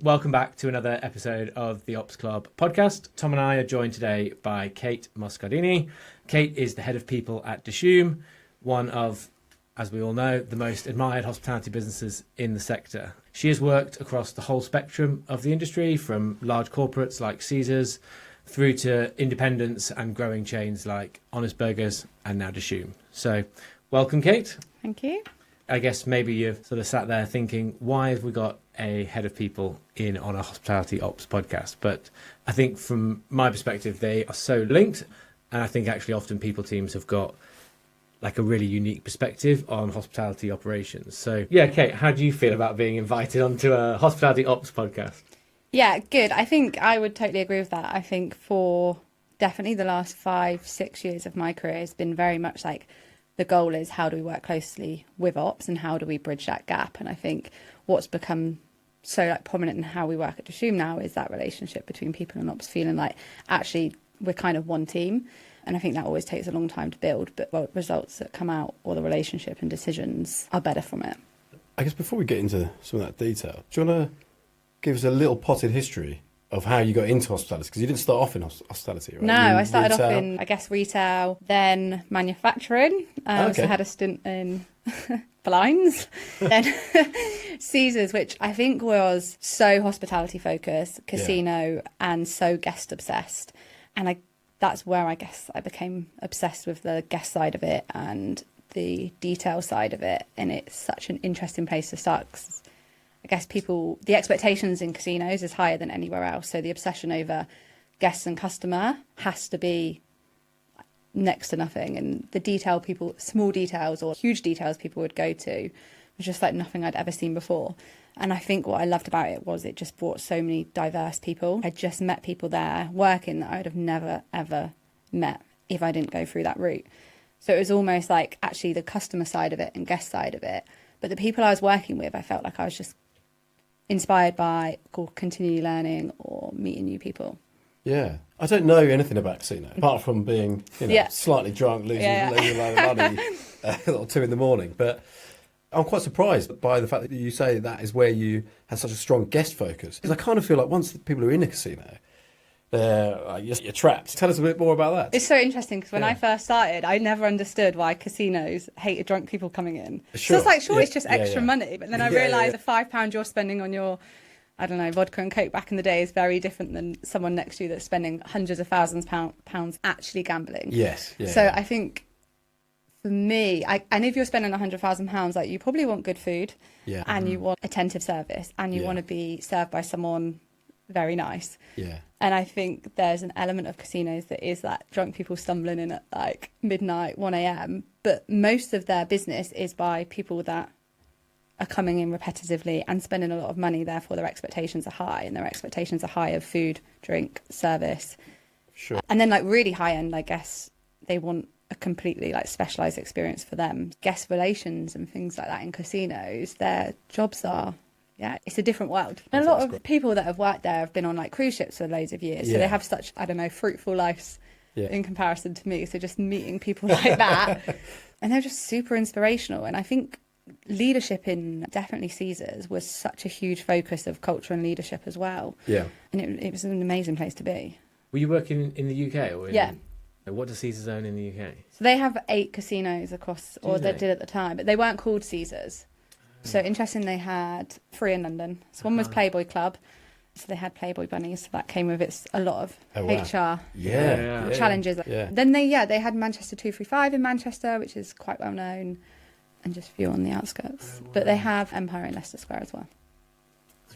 Welcome back to another episode of the Ops Club podcast. Tom and I are joined today by Kate Moscardini. Kate is the head of people at Dishoom, one of, as we all know, the most admired hospitality businesses in the sector. She has worked across the whole spectrum of the industry, from large corporates like Caesars through to independents and growing chains like Honest Burgers and now Dishoom. So welcome, Kate. Thank you. I guess maybe you've sort of sat there thinking, why have we got a head of people in on a hospitality ops podcast? But I think from my perspective, they are so linked. And I think actually often people teams have got like a really unique perspective on hospitality operations. So yeah, Kate, how do you feel about being invited onto a hospitality ops podcast? Yeah, good. I think I would totally agree with that. I think for definitely the last 5-6 years of my career has been very much like the goal is how do we work closely with ops and how do we bridge that gap? And I think what's become so like prominent in how we work at Dishoom now is that relationship between people and ops, feeling like actually we're kind of one team. And I think that always takes a long time to build, but the results that come out or the relationship and decisions are better from it. I guess before we get into some of that detail, do you want to give us a little potted history of how you got into hospitality? Because you didn't start off in hospitality, right? No, I started off in, I guess, retail, then manufacturing. So I had a stint in blinds, then Caesars, which I think was so hospitality focused, casino, and so guest obsessed. And that's where I guess I became obsessed with the guest side of it and the detail side of it. And it's such an interesting place to start, 'cause I guess the expectations in casinos is higher than anywhere else. So the obsession over guests and customer has to be next to nothing. And the small details or huge details people would go to was just like nothing I'd ever seen before. And I think what I loved about it was it just brought so many diverse people. I just met people there working that I would have never, ever met if I didn't go through that route. So it was almost like actually the customer side of it and guest side of it. But the people I was working with, I felt like I was just inspired by or continually learning or meeting new people. Yeah. I don't know anything about casino, apart from being slightly drunk, losing a load of money or 2 a.m. But I'm quite surprised by the fact that you say that is where you had such a strong guest focus. Because I kind of feel like once the people are in a casino, you're trapped. Tell us a bit more about that. It's so interesting because when I first started, I never understood why casinos hated drunk people coming in. Sure. So it's like, it's just extra money. But then I realised the £5 you're spending on your, I don't know, vodka and coke back in the day is very different than someone next to you that's spending hundreds of thousands of pounds actually gambling. Yes. Yeah, so I think for me, and if you're spending £100,000, like you probably want good food and you want attentive service and you want to be served by someone very nice. Yeah. And I think there's an element of casinos that is that drunk people stumbling in at like midnight, 1 a.m. But most of their business is by people that are coming in repetitively and spending a lot of money. Therefore, their expectations are high, and their expectations are high of food, drink, service. Sure. And then like really high end, I guess they want a completely like specialised experience for them. Guest relations and things like that in casinos, their jobs are... Yeah, it's a different world. And a lot of people that have worked there have been on like cruise ships for loads of years. So they have such, I don't know, fruitful lives in comparison to me. So just meeting people like that and they're just super inspirational. And I think leadership in definitely Caesars was such a huge focus of culture and leadership as well. Yeah. And it was an amazing place to be. Were you working in the UK? Or Yeah. What does Caesars own in the UK? So they have 8 casinos across, or they did at the time, but they weren't called Caesars. So interesting, they had 3 in London. So one was Playboy Club. So they had Playboy bunnies. So that came with a lot of HR challenges. Yeah. Then they had Manchester 235 in Manchester, which is quite well known, and just a few on the outskirts. But they have Empire in Leicester Square as well.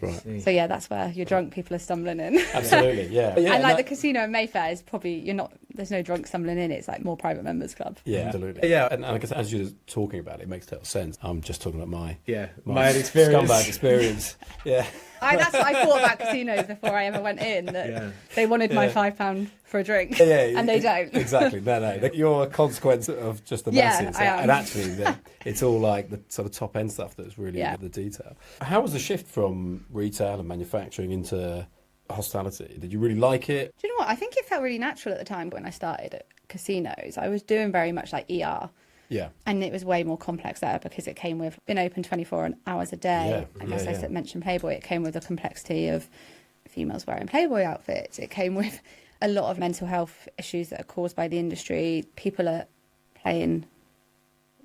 That's right. So yeah, that's where your drunk people are stumbling in. Absolutely, yeah. And like the casino in Mayfair is probably, there's no drunk stumbling in, it's like more private members club. Yeah, absolutely. Yeah, and I guess as you're talking about it makes total sense. I'm just talking about my experience. Scumbag experience. Yeah. That's what I thought about casinos before I ever went in, that they wanted my £5 for a drink, and they don't. Exactly. No. You're a consequence of just the masses. I am. And actually, it's all like the sort of top end stuff that's really the detail. How was the shift from retail and manufacturing into hospitality? Did you really like it? Do you know what? I think it felt really natural at the time when I started at casinos. I was doing very much like ER. Yeah. And it was way more complex there because it came with being open 24 hours a day. I guess I mentioned Playboy. It came with the complexity of females wearing Playboy outfits. It came with a lot of mental health issues that are caused by the industry. People are paying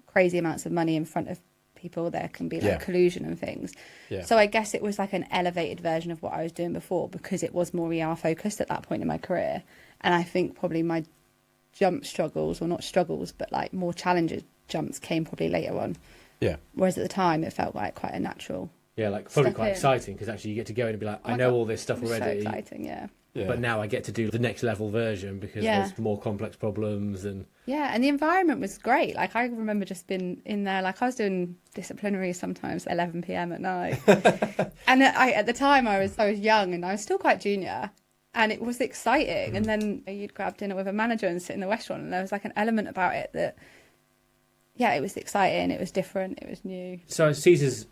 crazy amounts of money in front of people. There can be like collusion and things. Yeah. So I guess it was like an elevated version of what I was doing before because it was more ER focused at that point in my career. And I think probably my jump struggles, or not struggles, but like more challenges jumps came probably later on. Yeah. Whereas at the time it felt like quite a natural. Yeah, like probably quite exciting because actually you get to go in and be like, I know all this stuff already. So exciting, yeah. But now I get to do the next level version because there's more complex problems and and the environment was great. Like I remember just being in there, like I was doing disciplinary sometimes at 11 p.m. at night. And at the time I was young and I was still quite junior. And it was exciting. And then you'd grab dinner with a manager and sit in the restaurant. And there was like an element about it that, it was exciting. It was different. It was new. So Caesar's,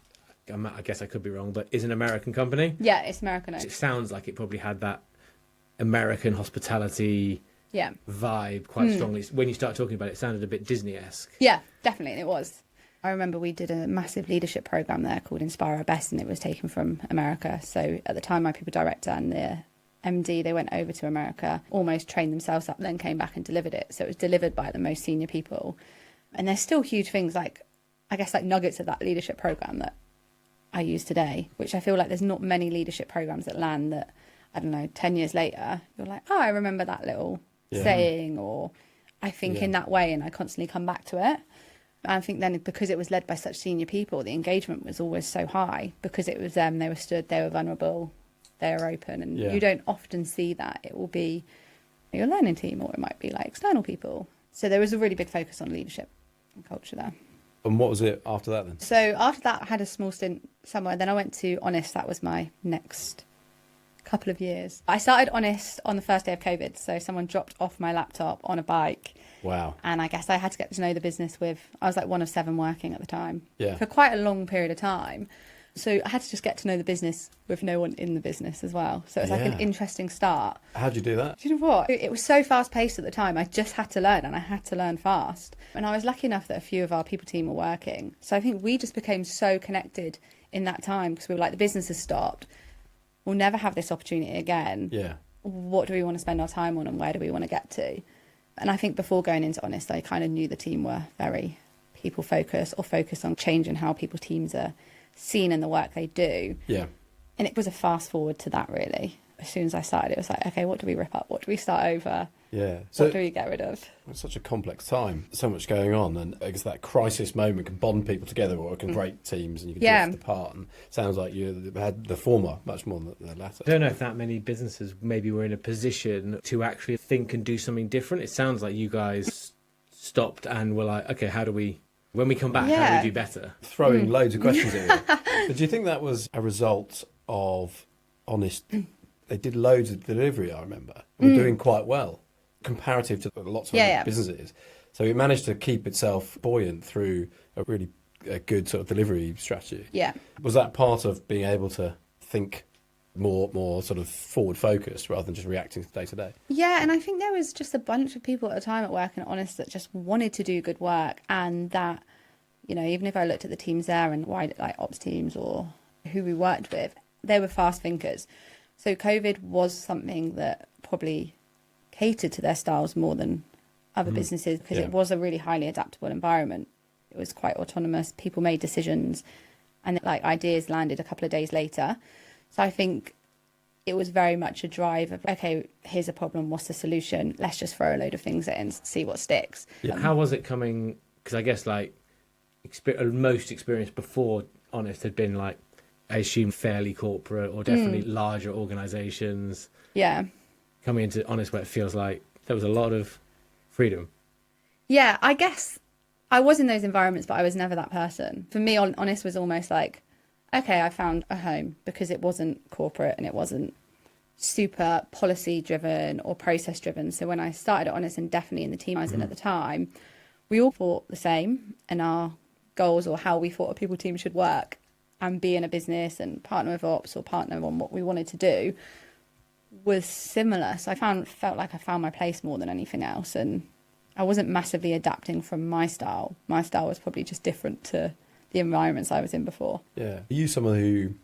I guess I could be wrong, but is an American company? Yeah, it's American. It sounds like it probably had that American hospitality vibe quite strongly. When you start talking about it, it sounded a bit Disney-esque. Yeah, definitely. It was. I remember we did a massive leadership program there called Inspire Our Best. And it was taken from America. So at the time, my people director and the MD, they went over to America, almost trained themselves up, then came back and delivered it. So it was delivered by the most senior people. And there's still huge things like, I guess, like nuggets of that leadership program that I use today, which I feel like there's not many leadership programs that land that, I don't know, 10 years later, you're like, oh, I remember that little saying, or I think in that way, and I constantly come back to it. And I think then because it was led by such senior people, the engagement was always so high because it was them, they were stood, they were vulnerable, they're open, and you don't often see that. It will be your learning team, or it might be like external people. So there was a really big focus on leadership and culture there. And what was it after that then? So after that, I had a small stint somewhere. Then I went to Honest. That was my next couple of years. I started Honest on the first day of COVID. So someone dropped off my laptop on a bike. Wow. And I guess I had to get to know the business I was like one of 7 working at the time. Yeah. For quite a long period of time. So I had to just get to know the business with no one in the business as well. So it was like an interesting start. How'd you do that? Do you know what? It was so fast paced at the time. I just had to learn, and I had to learn fast. And I was lucky enough that a few of our people team were working. So I think we just became so connected in that time because we were like, the business has stopped. We'll never have this opportunity again. Yeah. What do we want to spend our time on, and where do we want to get to? And I think before going into Honest, I kind of knew the team were very people focused, or focused on changing how people teams are seen in the work they do. Yeah. And it was a fast forward to that, really. As soon as I started, it was like, okay, what do we rip up? What do we start over? Yeah. So what do we get rid of? It's such a complex time, so much going on, and I guess that crisis moment can bond people together, or it can break teams, and you can drift apart. And it sounds like you had the former much more than the latter. I don't know if that many businesses maybe were in a position to actually think and do something different. It sounds like you guys stopped and were like, okay, how do we... When we come back, how do we do better? Throwing loads of questions at you. But do you think that was a result of Honest? They did loads of delivery, I remember. Were doing quite well, comparative to lots of other businesses. So it managed to keep itself buoyant through a really good sort of delivery strategy. Yeah. Was that part of being able to think more sort of forward focused rather than just reacting to day to day? Yeah, and I think there was just a bunch of people at the time at work and Honest that just wanted to do good work, and that, you know, even if I looked at the teams there and wide like ops teams or who we worked with, they were fast thinkers. So COVID was something that probably catered to their styles more than other businesses, because it was a really highly adaptable environment. It was quite autonomous. People made decisions, and like ideas landed a couple of days later. So I think it was very much a drive of, okay, here's a problem, what's the solution? Let's just throw a load of things at it and see what sticks. Yeah. How was it coming? Because I guess like most experience before Honest had been like, I assume fairly corporate or definitely larger organisations. Yeah. Coming into Honest, where it feels like there was a lot of freedom. Yeah, I guess I was in those environments, but I was never that person. For me, Honest was almost like, okay, I found a home, because it wasn't corporate and it wasn't super policy driven or process driven. So when I started at Honest, and definitely in the team I was in at the time, we all thought the same, and our goals or how we thought a people team should work and be in a business and partner with ops or partner on what we wanted to do was similar. So I felt like I found my place more than anything else. And I wasn't massively adapting from my style. My style was probably just different to the environments I was in before. Yeah. Are you someone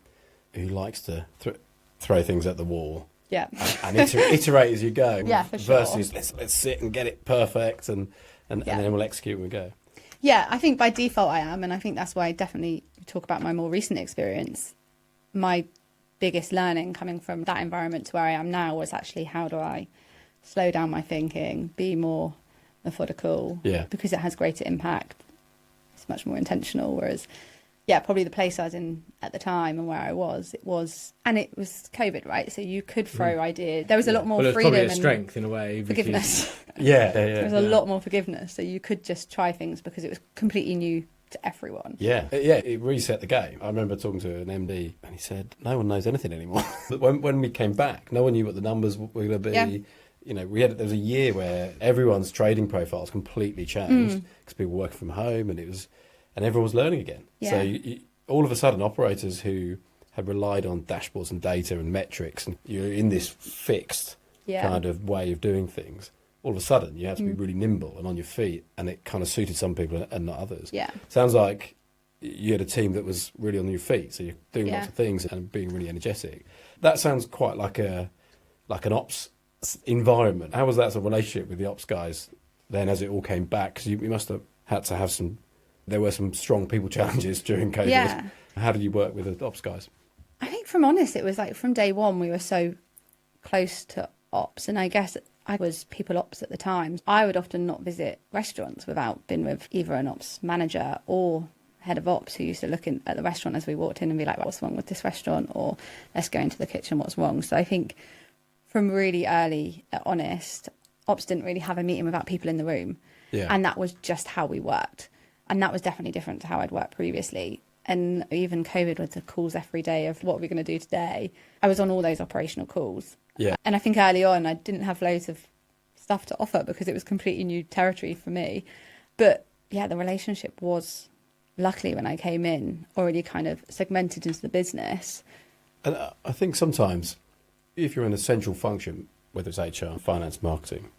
who likes to throw things at the wall? Yeah. And iterate as you go. Yeah, for sure. Versus let's sit and get it perfect and then we'll execute when we go. Yeah, I think by default I am, and I think that's why I definitely talk about my more recent experience. My biggest learning coming from that environment to where I am now was actually, how do I slow down my thinking, be more methodical, because it has greater impact. It's much more intentional, whereas probably the place I was in at the time and where I was, it was COVID, right? So you could throw ideas. There was a lot more freedom. Probably a strength in a way. Forgiveness. There was a lot more forgiveness. So you could just try things because it was completely new to everyone. Yeah, it reset the game. I remember talking to an MD and he said, no one knows anything anymore. But when we came back, no one knew what the numbers were going to be. Yeah. You know, there was a year where everyone's trading profiles completely changed because people were working from home and everyone was learning again. Yeah. So all of a sudden, operators who had relied on dashboards and data and metrics, and you're in this fixed kind of way of doing things, all of a sudden you have to be really nimble and on your feet, and it kind of suited some people and not others. Yeah. Sounds like you had a team that was really on your feet, so you're doing lots of things and being really energetic. That sounds quite like an ops environment. How was that sort of relationship with the ops guys then as it all came back? Because you must have had to have there were some strong people challenges during COVID. Yeah. How did you work with the ops guys? I think from honest, it was like from day one, we were so close to ops. And I guess I was people ops at the time. I would often not visit restaurants without being with either an ops manager or head of ops who used to look at the restaurant as we walked in and be like, what's wrong with this restaurant? Or let's go into the kitchen, what's wrong? So I think from really early at Honest, ops didn't really have a meeting without people in the room. Yeah. And that was just how we worked. And that was definitely different to how I'd worked previously. And even COVID with the calls every day of what we're going to do today, I was on all those operational calls. Yeah. And I think early on, I didn't have loads of stuff to offer because it was completely new territory for me. But yeah, the relationship was, luckily when I came in, already kind of segmented into the business. And I think sometimes if you're in a central function, whether it's HR, finance, marketing,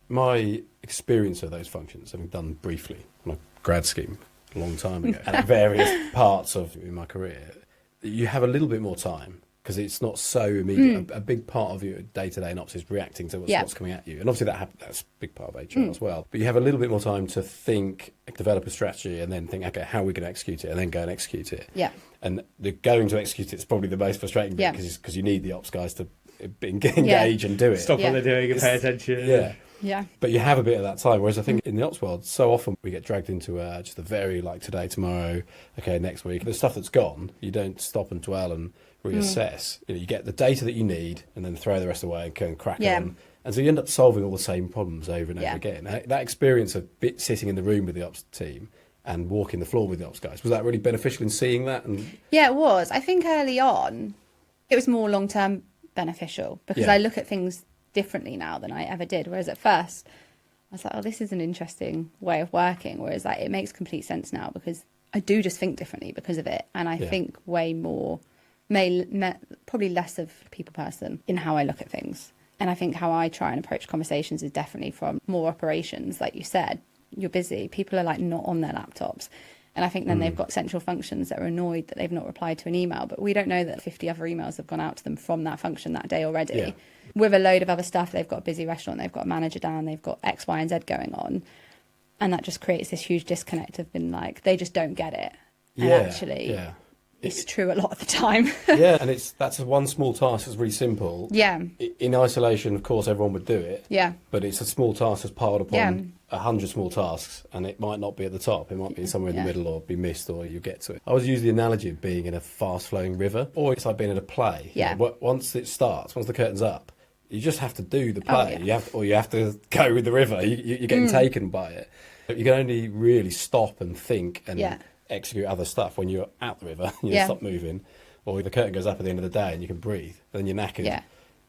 my experience of those functions, having done briefly on a grad scheme a long time ago, and at various parts of in my career, you have a little bit more time because it's not so immediate. A big part of your day-to-day in ops is reacting to what's coming at you. And obviously that's a big part of HR as well. But you have a little bit more time to think, develop a strategy, and then think, okay, how are we going to execute it? And then go and execute it. Yeah. And the going to execute it is probably the most frustrating bit because you need the ops guys to engage and do it. Stop what they're doing and pay attention. Yeah. Yeah. But you have a bit of that time, whereas I think in the ops world, so often we get dragged into just a very today, tomorrow, okay, next week. The stuff that's gone, you don't stop and dwell and reassess. You get the data that you need and then throw the rest away and go and crack on. And so you end up solving all the same problems over and over again. That experience of sitting in the room with the ops team and walking the floor with the ops guys, was that really beneficial in seeing that? Yeah, it was. I think early on, it was more long-term beneficial because I look at things differently now than I ever did. Whereas at first, I was like, oh, this is an interesting way of working. Whereas it makes complete sense now because I do just think differently because of it. And I think way more, probably less of a people person in how I look at things. And I think how I try and approach conversations is definitely from more operations. Like you said, you're busy. People are not on their laptops. And I think then they've got central functions that are annoyed that they've not replied to an email. But we don't know that 50 other emails have gone out to them from that function that day already. Yeah. With a load of other stuff, they've got a busy restaurant, they've got a manager down, they've got X, Y, and Z going on. And that just creates this huge disconnect of being they just don't get it. And actually, it's true a lot of the time. And that's one small task that's really simple. Yeah. In isolation, of course, everyone would do it. Yeah. But it's a small task that's piled upon 100 small tasks, and it might not be at the top. It might be somewhere in the middle or be missed, or you get to it. I always use the analogy of being in a fast-flowing river, or it's like being in a play. Yeah. Once it starts, once the curtain's up, you just have to do the play. You have to go with the river. You're getting taken by it. But you can only really stop and think and execute other stuff when you're out the river. You stop moving, or the curtain goes up at the end of the day and you can breathe. Then you're knackered. Yeah.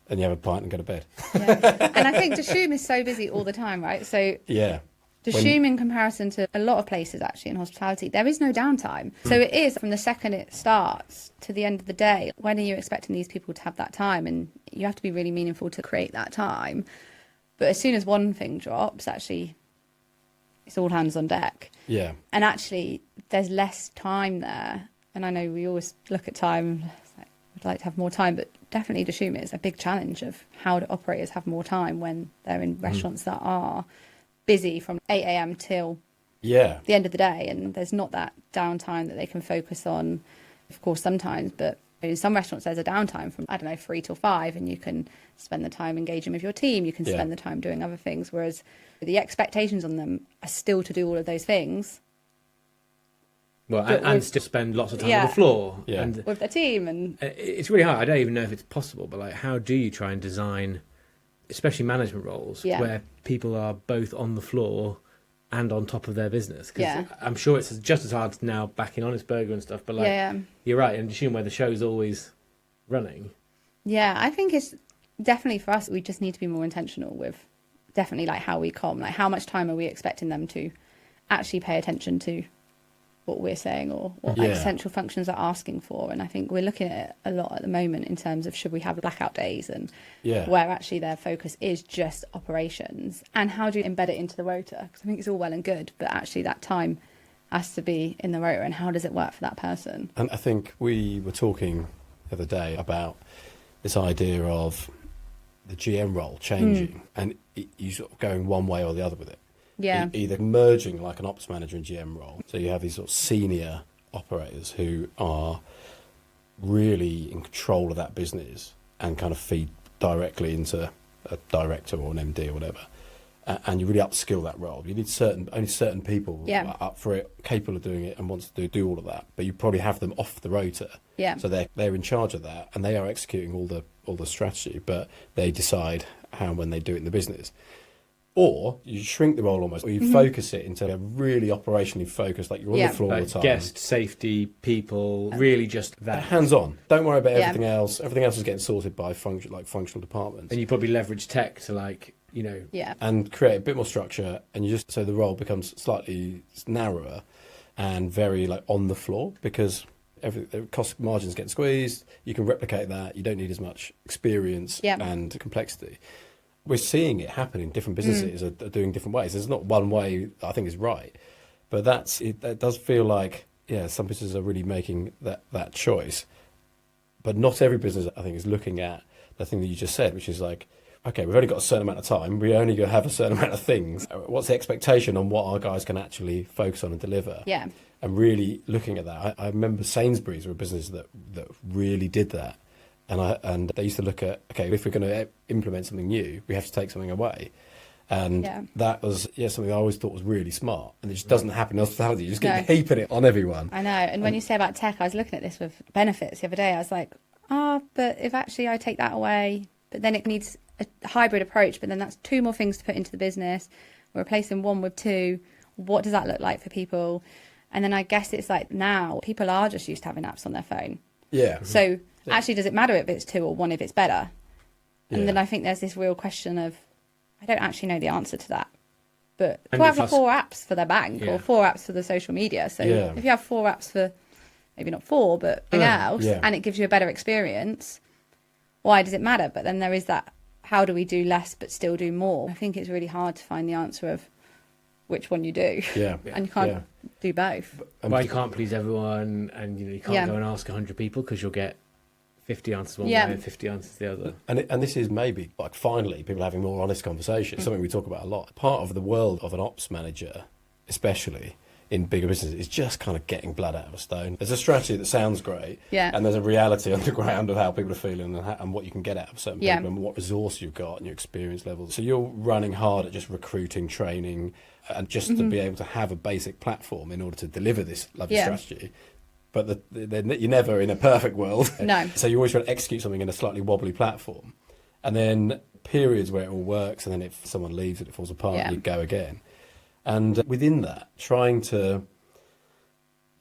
And you have a pint and go to bed. And I think Dishoom is so busy all the time, right? So Dishoom, in comparison to a lot of places actually in hospitality, there is no downtime. So it is from the second it starts to the end of the day. When are you expecting these people to have that time? And you have to be really meaningful to create that time. But as soon as one thing drops, actually it's all hands on deck. Yeah. And actually, there's less time there. And I know we always look at time, we'd like to have more time, but definitely Dishoom is a big challenge of how do operators have more time when they're in restaurants that are busy from 8 a.m. till the end of the day, and there's not that downtime that they can focus on, of course, sometimes, but in some restaurants there's a downtime from, 3 till 5, and you can spend the time engaging with your team, you can spend the time doing other things, whereas the expectations on them are still to do all of those things. Well, and still spend lots of time on the floor and with their team. And it's really hard. I don't even know if it's possible, but like, how do you try and design, especially management roles, where people are both on the floor and on top of their business? Because I'm sure it's just as hard now back in Honest Burger and stuff, but like, you're right, and Dishoom, where the show's always running. Yeah, I think it's definitely for us, we just need to be more intentional with definitely like how we like how much time are we expecting them to actually pay attention to what we're saying, or what like central functions are asking for. And I think we're looking at it a lot at the moment in terms of should we have blackout days, and where actually their focus is just operations, and how do you embed it into the rota? Because I think it's all well and good, but actually that time has to be in the rota, and how does it work for that person? And I think we were talking the other day about this idea of the GM role changing and you sort of going one way or the other with it. Yeah. Either merging like an ops manager and GM role. So you have these sort of senior operators who are really in control of that business and kind of feed directly into a director or an MD or whatever. And you really upskill that role. You need only certain people up for it, capable of doing it and wants to do all of that. But you probably have them off the rota. Yeah. So they're in charge of that, and they are executing all the strategy, but they decide how and when they do it in the business. Or you shrink the role almost, or you focus it into a really operationally focused, like you're on the floor all the time. Guest, safety, people, really just that. Hands-on. Don't worry about everything else. Everything else is getting sorted by functional departments. And you probably leverage tech to and create a bit more structure, and so the role becomes slightly narrower and very like on the floor, because the cost margins get squeezed. You can replicate that. You don't need as much experience and complexity. We're seeing it happen in different businesses are doing different ways. There's not one way I think is right, but that does feel like some businesses are really making that choice, but not every business I think is looking at the thing that you just said, which is like, okay, we've only got a certain amount of time. We only going to have a certain amount of things. What's the expectation on what our guys can actually focus on and deliver? Yeah. And really looking at that. I remember Sainsbury's were a business that really did that. And they used to look at, okay, if we're going to implement something new, we have to take something away. And that was something I always thought was really smart. And it just doesn't happen in hospitality. You just keep heaping it on everyone. I know. And when you say about tech, I was looking at this with benefits the other day. I was like, but if actually I take that away, but then it needs a hybrid approach, but then that's 2 more things to put into the business. We're replacing 1 with 2. What does that look like for people? And then I guess it's like now people are just used to having apps on their phone. Yeah. So actually, does it matter if it's 2 or 1 if it's better? And then I think there's this real question of, I don't actually know the answer to that. But people have 4 apps for their bank or 4 apps for the social media. So if you have 4 apps for, maybe not 4, but something else, and it gives you a better experience, why does it matter? But then there is that, how do we do less but still do more? I think it's really hard to find the answer of which one you do. Yeah. And you can't do both. Well, you can't please everyone, and you can't go and ask 100 people, because you'll get 50 answers one way and 50 answers the other. And this is maybe like finally people having more honest conversations, something we talk about a lot. Part of the world of an ops manager, especially in bigger businesses, is just kind of getting blood out of a stone. There's a strategy that sounds great, and there's a reality on the ground of how people are feeling and what you can get out of certain people and what resource you've got and your experience levels. So you're running hard at just recruiting, training, and just to be able to have a basic platform in order to deliver this lovely strategy. But you're never in a perfect world. No. So you always try to execute something in a slightly wobbly platform. And then periods where it all works, and then if someone leaves and it falls apart, you go again. And within that, trying to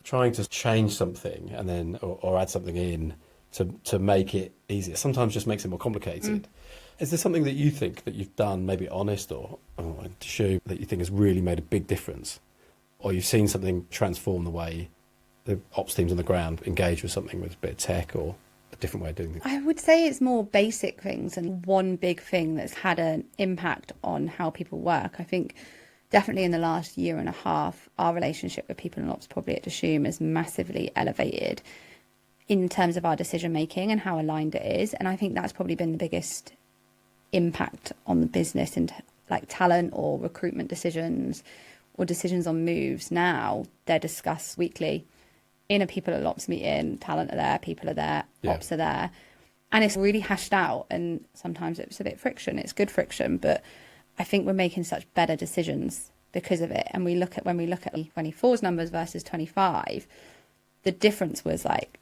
change something and then or add something in to make it easier sometimes just makes it more complicated. Is there something that you think that you've done, maybe honest or Dishoom, that you think has really made a big difference, or you've seen something transform the way the ops teams on the ground engage with something with a bit of tech or a different way of doing things? I would say it's more basic things and one big thing that's had an impact on how people work. I think definitely in the last year and a half, our relationship with people in ops, probably at Dishoom, is massively elevated in terms of our decision making and how aligned it is. And I think that's probably been the biggest impact on the business, and like talent or recruitment decisions or decisions on moves. Now they're discussed weekly in a people at ops meeting. Talent are there, people are there, ops are there, and it's really hashed out. And sometimes it's a bit friction. It's good friction, but I think we're making such better decisions because of it. And when we look at 24's numbers versus 25, the difference was like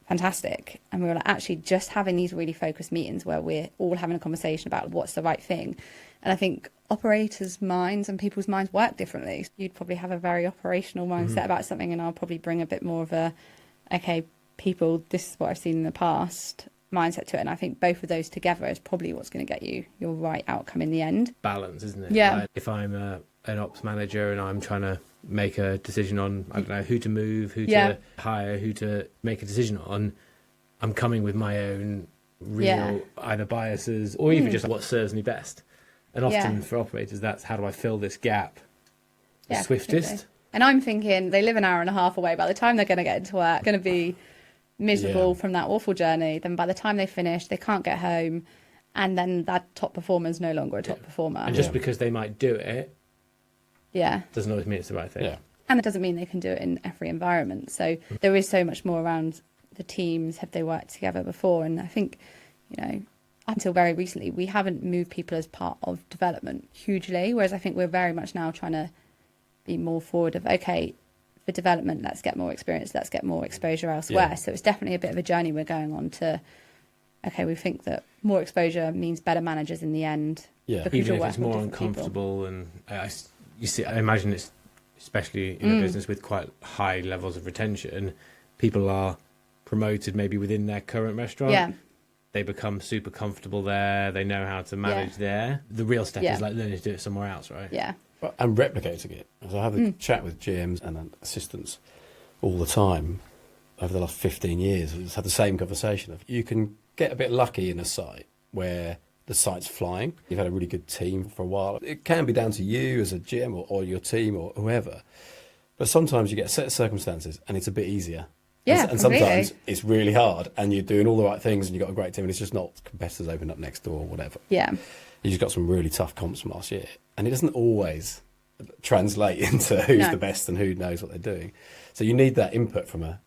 fantastic. And we were like, actually just having these really focused meetings where we're all having a conversation about what's the right thing. And I think operators' minds and people's minds work differently. You'd probably have a very operational mindset about something, and I'll probably bring a bit more of a, okay, people, this is what I've seen in the past mindset to it. And I think both of those together is probably what's going to get you your right outcome in the end. Balance, isn't it? Yeah. Like if I'm an ops manager and I'm trying to make a decision on, I don't know, who to move, who to hire, who to make a decision on, I'm coming with my own real either biases or even just what serves me best. And often for operators, that's how do I fill this gap the swiftest. Absolutely. And I'm thinking they live an hour and a half away. By the time they're going to get into work, going to be miserable from that awful journey. Then by the time they finish, they can't get home. And then that top performer is no longer a top performer. And just because they might do it, doesn't always mean it's the right thing. Yeah. And it doesn't mean they can do it in every environment. So there is so much more around the teams. Have they worked together before? And I think, you know, until very recently, we haven't moved people as part of development hugely. Whereas I think we're very much now trying to be more forward of, okay, for development, let's get more experience, let's get more exposure elsewhere. Yeah. So it's definitely a bit of a journey we're going on to, okay, we think that more exposure means better managers in the end. Yeah, even if it's more uncomfortable. And you see, I imagine it's, especially in a business with quite high levels of retention, people are promoted maybe within their current restaurant. Yeah. They become super comfortable there. They know how to manage there. The real step is like learning to do it somewhere else, right? Yeah. And replicating it. So I have a chat with GMs and assistants all the time over the last 15 years. I've had the same conversation of you can get a bit lucky in a site where the site's flying. You've had a really good team for a while. It can be down to you as a GM or your team or whoever. But sometimes you get a set of circumstances and it's a bit easier. Yeah, and sometimes it's really hard and you're doing all the right things and you've got a great team and it's just not competitors open up next door or whatever. Yeah. You just got some really tough comps from last year. And it doesn't always translate into who's the best and who knows what they're doing. So you need that input from a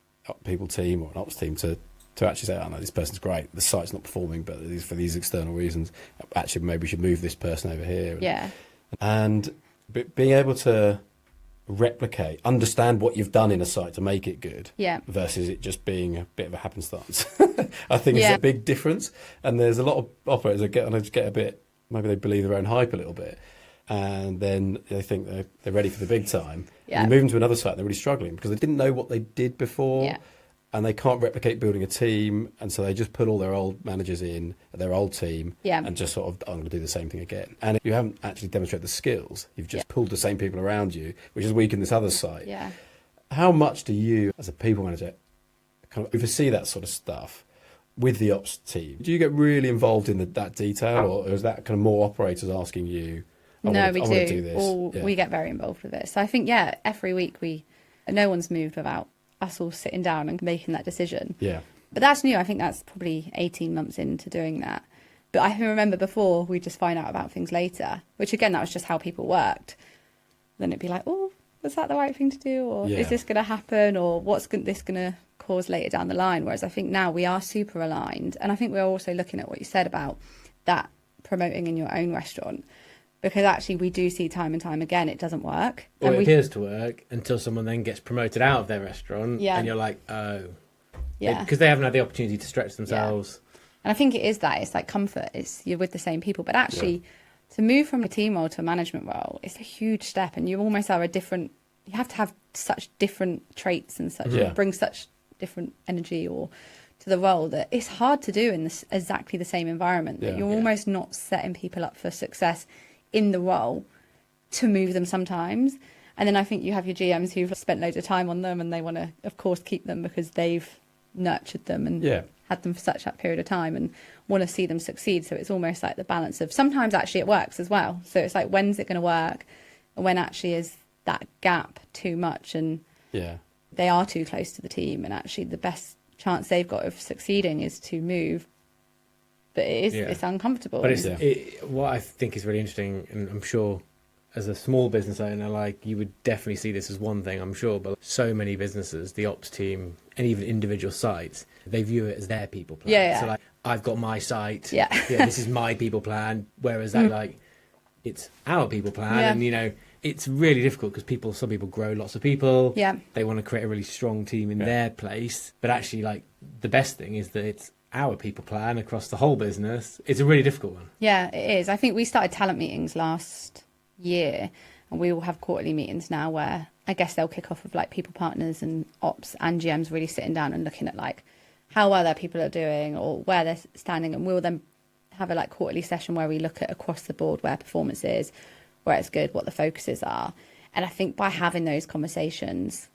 people team or an ops team to actually say, oh no, this person's great. The site's not performing, but for these external reasons, actually maybe we should move this person over here. And being able to replicate, understand what you've done in a site to make it good versus it just being a bit of a happenstance. I think it's a big difference. And there's a lot of operators that get a bit, maybe they believe their own hype a little bit. And then they think they're ready for the big time. Yeah. And you move them to another site, they're really struggling because they didn't know what they did before. Yeah. And they can't replicate building a team. And so they just put all their old managers in, their old team, and just sort of, I'm going to do the same thing again. And you haven't actually demonstrated the skills. You've just pulled the same people around you, which is weak in this other site. Yeah. How much do you, as a people manager, kind of oversee that sort of stuff with the ops team? Do you get really involved in that detail, or is that kind of more operators asking you, we do this? We get very involved with it. So I think, every week no one's moved without us all sitting down and making that decision. Yeah. But that's new. I think that's probably 18 months into doing that. But I can remember before we just find out about things later, which again, that was just how people worked. Then it'd be like, oh, was that the right thing to do? Or is this going to happen? Or what's this going to cause later down the line? Whereas I think now we are super aligned. And I think we're also looking at what you said about that promoting in your own restaurant. Because actually we do see time and time again it doesn't work. Or it appears to work until someone then gets promoted out of their restaurant and you're like, oh. Yeah. Because they haven't had the opportunity to stretch themselves. Yeah. And I think it is that. It's like comfort. You're with the same people. But actually to move from a team role to a management role, it's a huge step. And you almost are you have to have such different traits and such, bring such different energy to the role that it's hard to do in exactly the same environment. That you're almost not setting people up for success in the role to move them sometimes. And then I think you have your GMs who've spent loads of time on them and they want to, of course, keep them because they've nurtured them and had them for such that period of time and want to see them succeed. So it's almost like the balance of sometimes actually it works as well. So it's like, when's it going to work? when actually is that gap too much and they are too close to the team, and actually the best chance they've got of succeeding is to move. But it's uncomfortable. But what I think is really interesting, and I'm sure as a small business owner, like, you would definitely see this as one thing, I'm sure, but so many businesses, the ops team and even individual sites, they view it as their people plan. So like, I've got my site, this is my people plan, whereas that like, it's our people plan. And it's really difficult because some people grow lots of people, they want to create a really strong team in their place, but actually, like, the best thing is that it's our people plan across the whole business. It's a really difficult one. Yeah, it is. I think we started talent meetings last year, and we will have quarterly meetings now where I guess they'll kick off with like people partners and ops and GMs really sitting down and looking at like how well their people are doing or where they're standing, and we'll then have a like quarterly session where we look at across the board where performance is, where it's good, what the focuses are. And I think by having those conversations,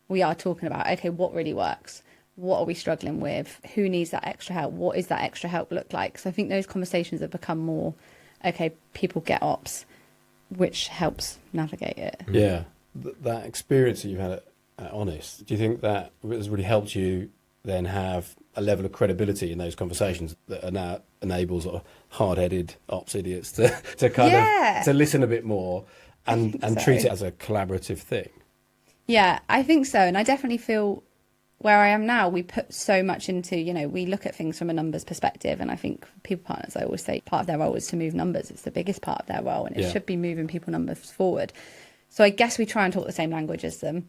we are talking about, okay, what really works, what are we struggling with, who needs that extra help, what is that extra help look like. So I think those conversations have become more, okay, people get ops, which helps navigate it. Yeah, that experience that you've had at Honest, do you think that has really helped you then have a level of credibility in those conversations that are now enables sort of hard-headed ops idiots to to listen a bit more and treat it as a collaborative thing? Yeah, I think so. And I definitely feel where I am now, we put so much into, we look at things from a numbers perspective. And I think people partners, I always say part of their role is to move numbers. It's the biggest part of their role, and it should be moving people numbers forward. So I guess we try and talk the same language as them.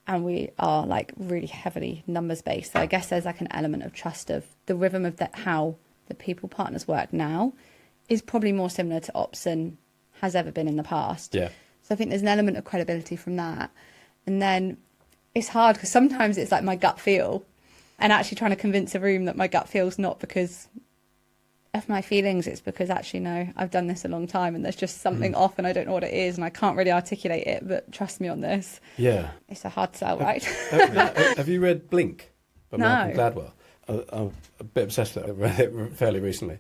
And we are like really heavily numbers based. So I guess there's like an element of trust of the rhythm of how the people partners work now is probably more similar to ops than has ever been in the past. Yeah. So I think there's an element of credibility from that. And then it's hard because sometimes it's like my gut feel, and actually trying to convince a room that my gut feel's not because of my feelings, it's because actually, no, I've done this a long time and there's just something off and I don't know what it is and I can't really articulate it, but trust me on this. Yeah. It's a hard sell, right? Have you read Blink by Malcolm Gladwell? I'm a bit obsessed with it. I read it fairly recently.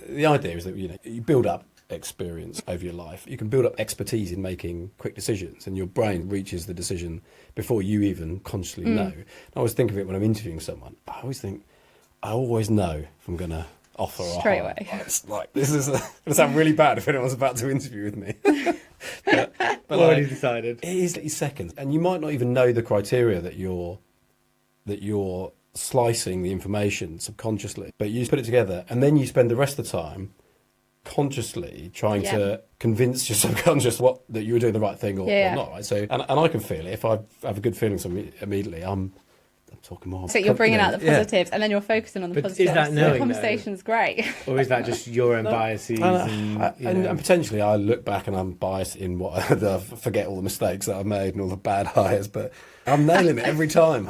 The idea is that, you build up experience over your life. You can build up expertise in making quick decisions, and your brain reaches the decision before you even consciously know. I always think of it when I'm interviewing someone. I always know if I'm going to offer straight away. It's like, this is going to sound really bad if anyone's about to interview with me. but already decided. It is seconds, and you might not even know the criteria that you're slicing the information subconsciously, but you put it together, and then you spend the rest of the time consciously trying to convince your subconscious that you were doing the right thing or not, right? So, and I can feel it. If I have a good feeling immediately, I'm talking more. So you're bringing out the positives, and then you're focusing on the positives. Is that knowing, the conversation's great? Or is that just your own biases? And potentially I look back and I'm biased in what I forget all the mistakes that I've made and all the bad hires, but I'm nailing it every time.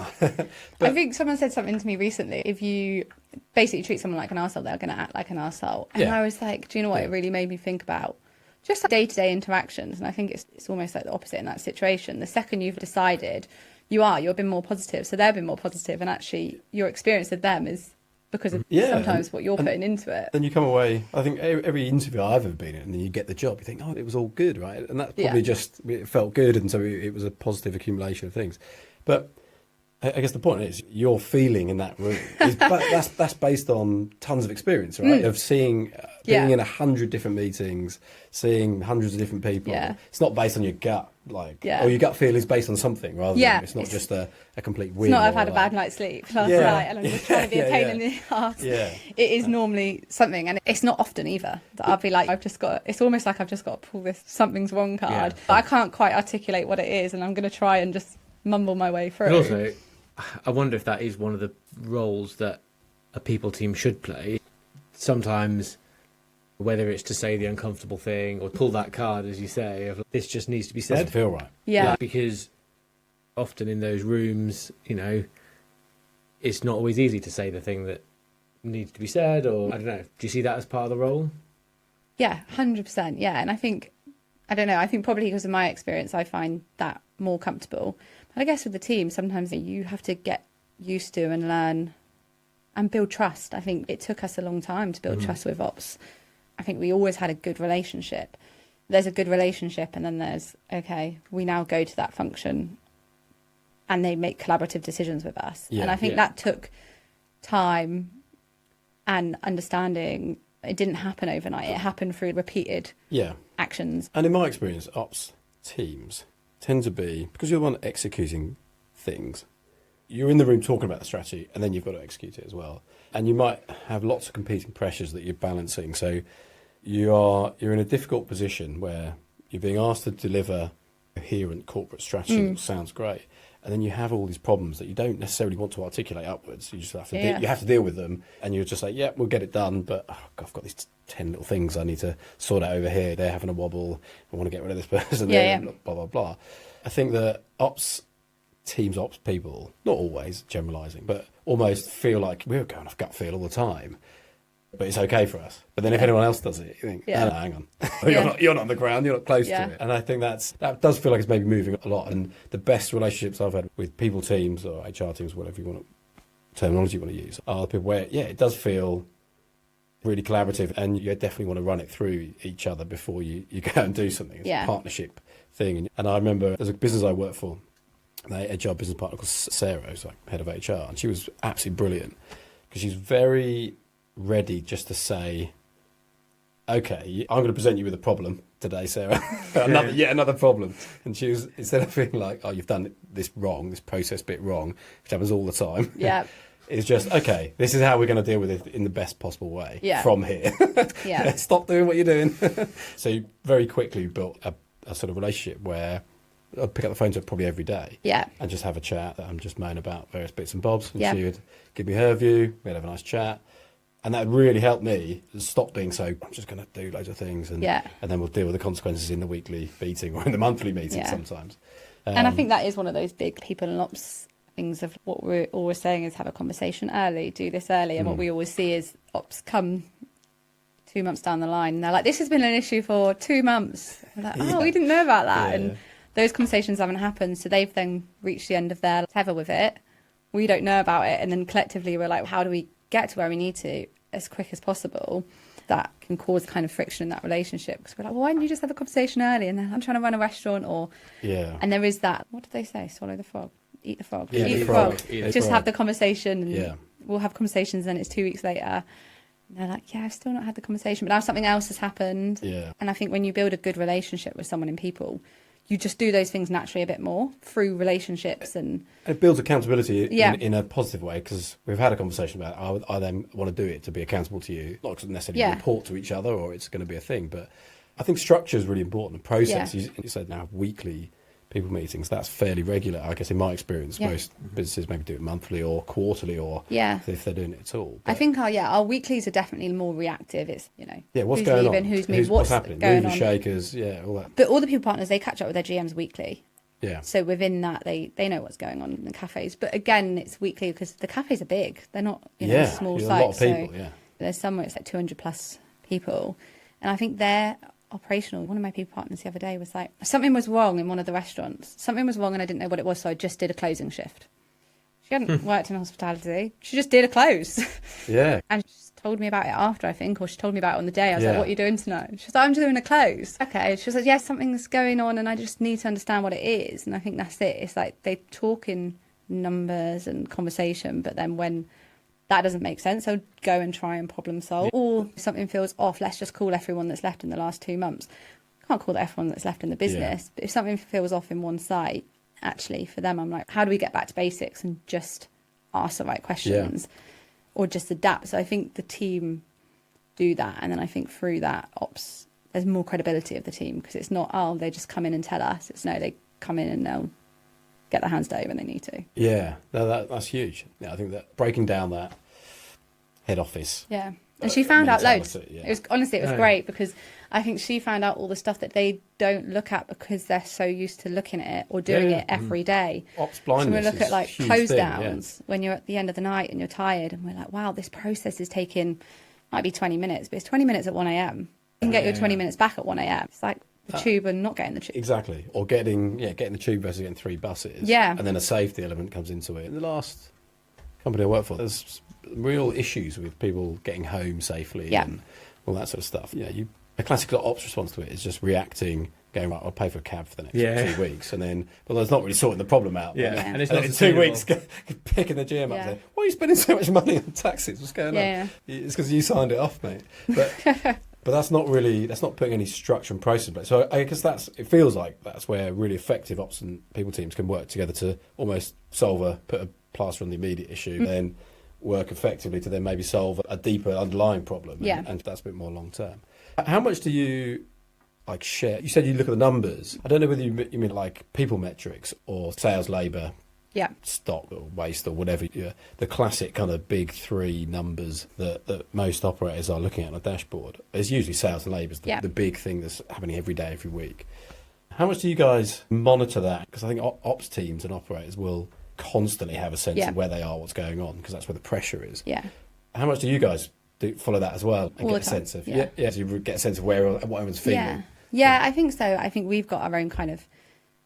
I think someone said something to me recently. If you basically treat someone like an arsehole, they're going to act like an arsehole. And I was like, do you know what? It really made me think about just like day-to-day interactions. And I think it's almost like the opposite in that situation. The second you've decided you're being more positive, so they're being more positive, and actually your experience of them is because of sometimes what you're putting into it. Then you come away, I think every interview I've ever been in, and then you get the job, you think, it was all good, right? And that's probably just, it felt good, and so it was a positive accumulation of things. But I guess the point is, your feeling in that room is that's based on tons of experience, right? Of seeing, being in 100 different meetings, seeing hundreds of different people. Yeah. It's not based on your gut, or your gut feel is based on something rather than it's not just a complete whim. It's not I've had a bad night's sleep last night and I'm just trying to be a pain in the arse. Yeah. It is normally something, and it's not often either that I'll be like, it's almost like I've just got to pull this something's wrong card. But I can't quite articulate what it is, and I'm going to try and just mumble my way through. But also, I wonder if that is one of the roles that a people team should play. Sometimes, whether it's to say the uncomfortable thing or pull that card, as you say, of this just needs to be said. Doesn't feel right. Yeah. Because often in those rooms, it's not always easy to say the thing that needs to be said, or I don't know. Do you see that as part of the role? Yeah, 100%. Yeah. And I think probably because of my experience, I find that more comfortable. But I guess with the team, sometimes you have to get used to and learn and build trust. I think it took us a long time to build trust with ops. I think we always had a good relationship. there's a good relationship, and then there's, okay, we now go to that function and they make collaborative decisions with us. And I think that took time and understanding. It didn't happen overnight. It happened through repeated actions. And in my experience, ops teams tend to be, because you're the one executing things, you're in the room talking about the strategy, and then you've got to execute it as well. And you might have lots of competing pressures that you're balancing. So you're in a difficult position where you're being asked to deliver a coherent corporate strategy that sounds great. And then you have all these problems that you don't necessarily want to articulate upwards. You just have to you have to deal with them, and you're just like, we'll get it done. But I've got these 10 little things I need to sort out over here. They're having a wobble. I want to get rid of this person. Blah, blah, blah. I think that ops people, not always generalising, but almost feel like we're going off gut feel all the time. But it's okay for us. But then if anyone else does it, you think, no, hang on. You're not on the ground, you're not close to it. And I think that does feel like it's maybe moving a lot. And the best relationships I've had with people teams or HR teams, whatever terminology you want to use, are the people where, it does feel really collaborative, and you definitely want to run it through each other before you go and do something. It's a partnership thing. And I remember there's a business I worked for, my HR business partner called Sarah, who's like head of HR, and she was absolutely brilliant because she's very ready just to say, okay, I'm going to present you with a problem today, Sarah. Another problem. And she was, instead of feeling like, oh, you've done this wrong, this process bit wrong, which happens all the time. Yeah. It's just, okay, this is how we're going to deal with it in the best possible way from here. Stop doing what you're doing. So you very quickly built a sort of relationship where I'd pick up the phone to her probably every day and just have a chat. I'm just moan about various bits and bobs, and she would give me her view. We'd have a nice chat. And that really helped me stop being so, I'm just going to do loads of things, and then we'll deal with the consequences in the weekly meeting or in the monthly meeting sometimes. And I think that is one of those big people and ops things of what we're always saying is have a conversation early, do this early. And what we always see is ops come 2 months down the line and they're like, this has been an issue for 2 months. We're like, we didn't know about that. And those conversations haven't happened. So they've then reached the end of their tether with it. We don't know about it. And then collectively we're like, how do we get to where we need to as quick as possible? That can cause kind of friction in that relationship, because we're like, well, why didn't you just have a conversation early? And then I'm trying to run a restaurant, or and there is that, what did they say, swallow the frog, eat the frog, eat the frog. Just have the conversation, and we'll have conversations, and it's 2 weeks later and they're like, I've still not had the conversation, but now something else has happened. And I think when you build a good relationship with someone in people, you just do those things naturally a bit more through relationships, and it builds accountability in a positive way, because we've had a conversation about I then want to do it to be accountable to you, not necessarily report to each other or it's going to be a thing, but I think structure is really important. The process, you said now weekly people meetings, that's fairly regular. I guess in my experience, most businesses maybe do it monthly or quarterly, or if they're doing it at all. But I think our weeklies are definitely more reactive. It's, what's who's going leaving, on, who's moving, what's happening, going movers, on. shakers, all that. But all the people partners, they catch up with their GMs weekly. Yeah. So within that, they know what's going on in the cafes. But again, it's weekly because the cafes are big. They're not small sites. A lot of people, so there's some where it's like 200 plus people, and I think they're operational. One of my people partners the other day was like, something was wrong in one of the restaurants. Something was wrong and I didn't know what it was, so I just did a closing shift. She hadn't worked in hospitality. She just did a close. Yeah. And she told me about it after, I think, or she told me about it on the day. I was like, what are you doing tonight? She was like, I'm doing a close. Okay. She was like, something's going on and I just need to understand what it is. And I think that's it. It's like they talk in numbers and conversation, but then when that doesn't make sense, so go and try and problem solve. Or if something feels off, let's just call everyone that's left in the last 2 months. Can't call everyone that's left in the business, but if something feels off in one site, actually for them, I'm like, how do we get back to basics and just ask the right questions or just adapt? So I think the team do that, and then I think through that, ops, there's more credibility of the team, because it's not, they just come in and tell us. It's no, they come in and they'll get their hands dirty when they need to. Yeah, no, that's huge. Yeah, I think that breaking down that head office. Yeah. And she found out loads. Yeah. It was great, because I think she found out all the stuff that they don't look at because they're so used to looking at it or doing it every day. Ops blindness. So we look at like close downs when you're at the end of the night and you're tired, and we're like, wow, this process is taking, might be 20 minutes, but it's 20 minutes at 1 a.m. You can get your 20 minutes back at 1 a.m. It's like the tube and not getting the tube. Exactly. Or getting the tube versus getting 3 buses. Yeah. And then a safety element comes into it. In the last company I worked for, there's real issues with people getting home safely and all that sort of stuff. You a classic ops response to it is just reacting, going, right, I'll pay for a cab for the next 2 weeks, and then, well, that's not really sorting the problem out. Yeah, and it's not in 2 weeks, picking the GM up and saying, why are you spending so much money on taxis? What's going on? It's because you signed it off, mate. But that's not putting any structure and process in place. So I guess it feels like that's where really effective ops and people teams can work together to almost put a plaster on the immediate issue, then work effectively to then maybe solve a deeper underlying problem. And that's a bit more long term. How much do you share? You said you look at the numbers. I don't know whether you mean like people metrics or sales, labour, stock or waste or whatever. The classic kind of big three numbers that most operators are looking at on a dashboard. It's usually sales and labour is the big thing that's happening every day, every week. How much do you guys monitor that? Because I think ops teams and operators will constantly have a sense of where they are, what's going on, because that's where the pressure is. Yeah. How much do you guys follow that as well and get a sense of so you get a sense of what everyone's feeling? Yeah, I think so. I think we've got our own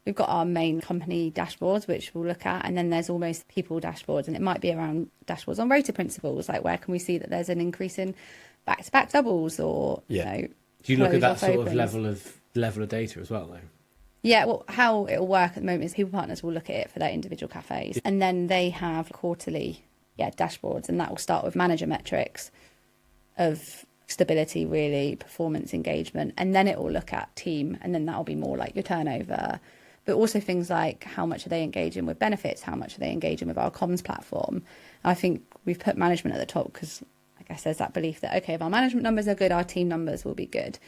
we've got our main company dashboards, which we'll look at, and then there's almost people dashboards, and it might be around dashboards on rota principles, like where can we see that there's an increase in back-to-back doubles, or do you look at that sort of level of data as well, though? Yeah, well, how it'll work at the moment is people partners will look at it for their individual cafes, and then they have quarterly dashboards, and that will start with manager metrics of stability, really, performance, engagement, and then it will look at team, and then that'll be more like your turnover, but also things like how much are they engaging with benefits, how much are they engaging with our comms platform. I think we've put management at the top because I guess there's that belief that, okay, if our management numbers are good, our team numbers will be good,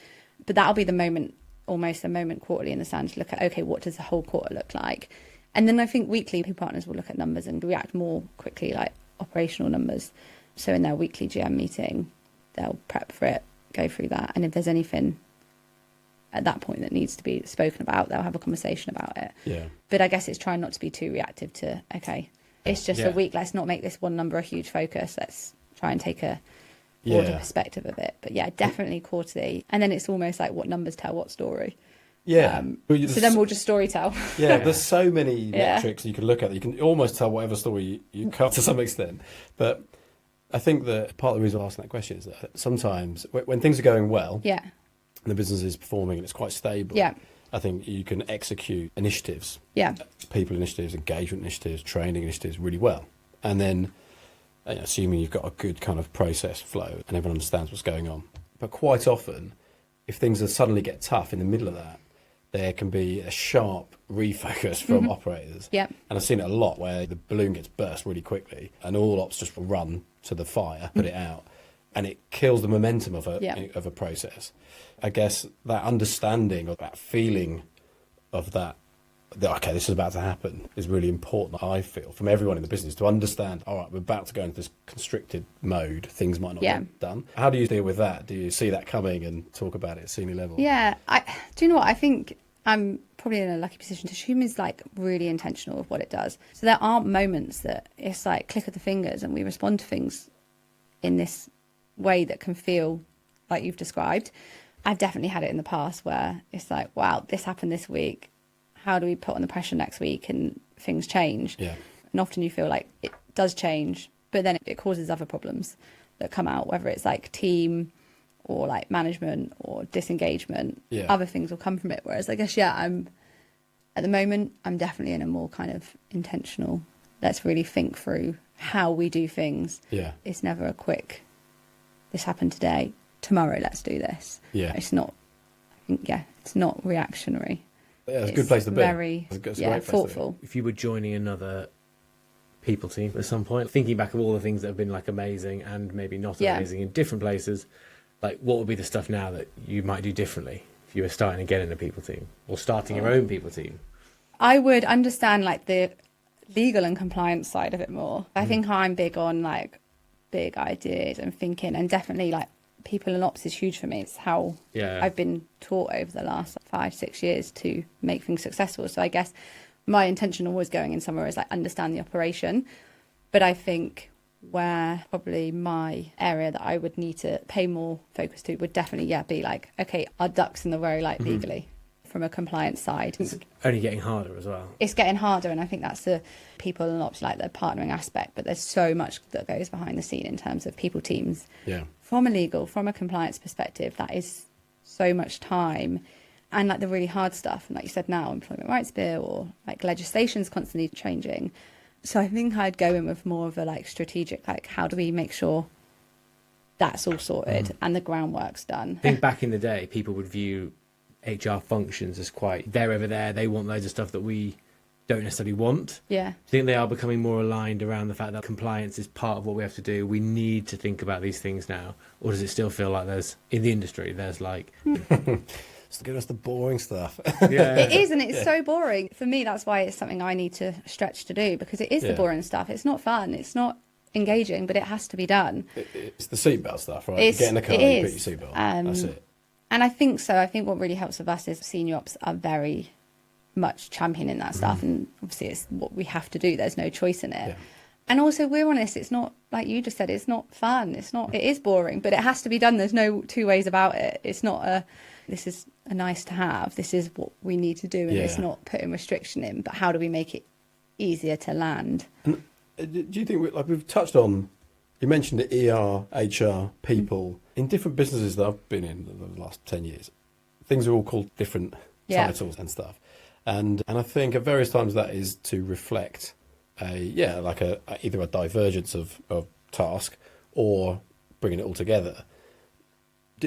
but that'll be the moment, almost a moment quarterly in the stand to look at, okay, what does the whole quarter look like? And then I think weekly people partners will look at numbers and react more quickly, like operational numbers. So in their weekly GM meeting, they'll prep for it, go through that, and if there's anything at that point that needs to be spoken about, they'll have a conversation about it. Yeah. But I guess it's trying not to be too reactive to, okay, it's just a week, let's not make this one number a huge focus, let's try and take a broader perspective of it. But definitely quarterly, and then it's almost like what numbers tell what story. So then we'll just story tell. There's so many metrics you can look at. You can almost tell whatever story you cut to some extent. But I think that part of the reason I'm asking that question is that sometimes when things are going well, and the business is performing and it's quite stable, I think you can execute initiatives, people initiatives, engagement initiatives, training initiatives really well. And then assuming you've got a good kind of process flow and everyone understands what's going on. But quite often, if things suddenly get tough in the middle of that, there can be a sharp refocus from operators. And I've seen it a lot where the balloon gets burst really quickly and all ops just run to the fire, put it out, and it kills the momentum of a process. I guess that understanding or that feeling of that, okay, this is about to happen, is really important, I feel, from everyone in the business to understand, all right, we're about to go into this constricted mode, things might not get done. How do you deal with that? Do you see that coming and talk about it at senior level? Do you know what? I think I'm probably in a lucky position. Dishoom is like really intentional with what it does. So there are moments that it's like click of the fingers and we respond to things in this way that can feel like you've described. I've definitely had it in the past where it's like, wow, this happened this week. How do we put on the pressure next week and things change? And often you feel like it does change, but then it causes other problems that come out, whether it's like team or like management or disengagement. Other things will come from it. Whereas I guess, I'm at the moment, I'm definitely in a more kind of intentional, let's really think through how we do things. It's never a quick, this happened today, tomorrow let's do this. It's not, I think, it's not reactionary. It's a good place to be. Very, it's a great thoughtful. If you were joining another people team at some point, thinking back of all the things that have been like amazing and maybe not amazing in different places, like what would be the stuff now that you might do differently if you were starting again in a people team or starting your own people team? I would understand like the legal and compliance side of it more. I think I'm big on like big ideas and thinking, and definitely like people and ops is huge for me. It's how I've been taught over the last 5-6 years to make things successful. So I guess my intention always going in somewhere is like understand the operation. But I think where probably my area that I would need to pay more focus to would definitely be like, okay, our ducks in the row, like legally from a compliance side. It's only getting harder as well. It's getting harder, and I think that's the people and ops, like the partnering aspect, but there's so much that goes behind the scene in terms of people teams. From a legal, from a compliance perspective, that is so much time. And like the really hard stuff, and like you said now, employment rights bill, or like legislation's constantly changing. So I think I'd go in with more of a like strategic, like how do we make sure that's all sorted and the groundwork's done. I think back in the day, people would view HR functions as quite, they're over there, they want loads of stuff that we don't necessarily want. Yeah. I think they are becoming more aligned around the fact that compliance is part of what we have to do. We need to think about these things now. Or does it still feel like there's, in the industry, there's like... Just give us the boring stuff. Yeah. It is, and it's so boring. For me, that's why it's something I need to stretch to do, because it is the boring stuff. It's not fun. It's not engaging, but it has to be done. It's the seatbelt stuff, right? You get in the car, you put your seatbelt. That's it. And I think so. I think what really helps with us is senior ops are very much championing that stuff, and obviously it's what we have to do. There's no choice in it. Yeah. And also, we're honest, it's not, like you just said, it's not fun. It is boring, but it has to be done. There's no two ways about it. It's not this is a nice to have. This is what we need to do, and it's not putting restriction in, but how do we make it easier to land? And do you think, like we've touched on, you mentioned the ER, HR, people, in different businesses that I've been in the last 10 years, things are all called different titles and stuff. And I think at various times that is to reflect either a divergence of task or bringing it all together.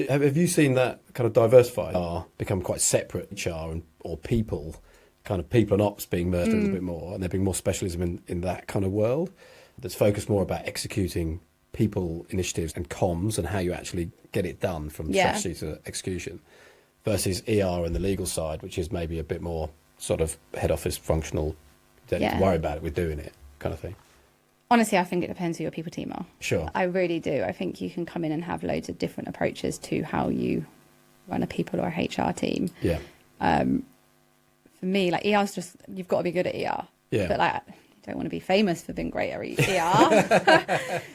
Have you seen that kind of diversify, become quite separate, HR or people, kind of people and ops being merged a little bit more, and there being more specialism in that kind of world that's focused more about executing people initiatives and comms and how you actually get it done from strategy to execution, versus ER and the legal side, which is maybe a bit more sort of head office functional, don't need to worry about it, we're doing it kind of thing? Honestly, I think it depends who your people team are. Sure. I really do. I think you can come in and have loads of different approaches to how you run a people or a HR team. Yeah. For me, like ER's just, you've got to be good at ER. Yeah. But like, you don't want to be famous for being great at ER.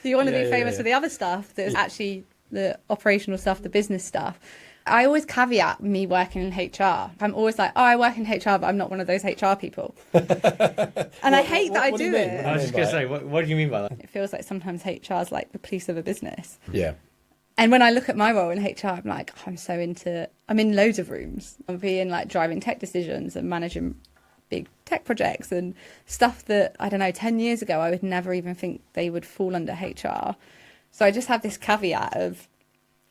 You want to be famous for the other stuff that's actually the operational stuff, the business stuff. I always caveat me working in HR. I'm always like, I work in HR, but I'm not one of those HR people. And I hate that I do it. I was just going to say, what do you mean by that? It feels like sometimes HR is like the police of a business. Yeah. And when I look at my role in HR, I'm like, I'm in loads of rooms. I'm being like driving tech decisions and managing big tech projects and stuff that, I don't know, 10 years ago, I would never even think they would fall under HR. So I just have this caveat of,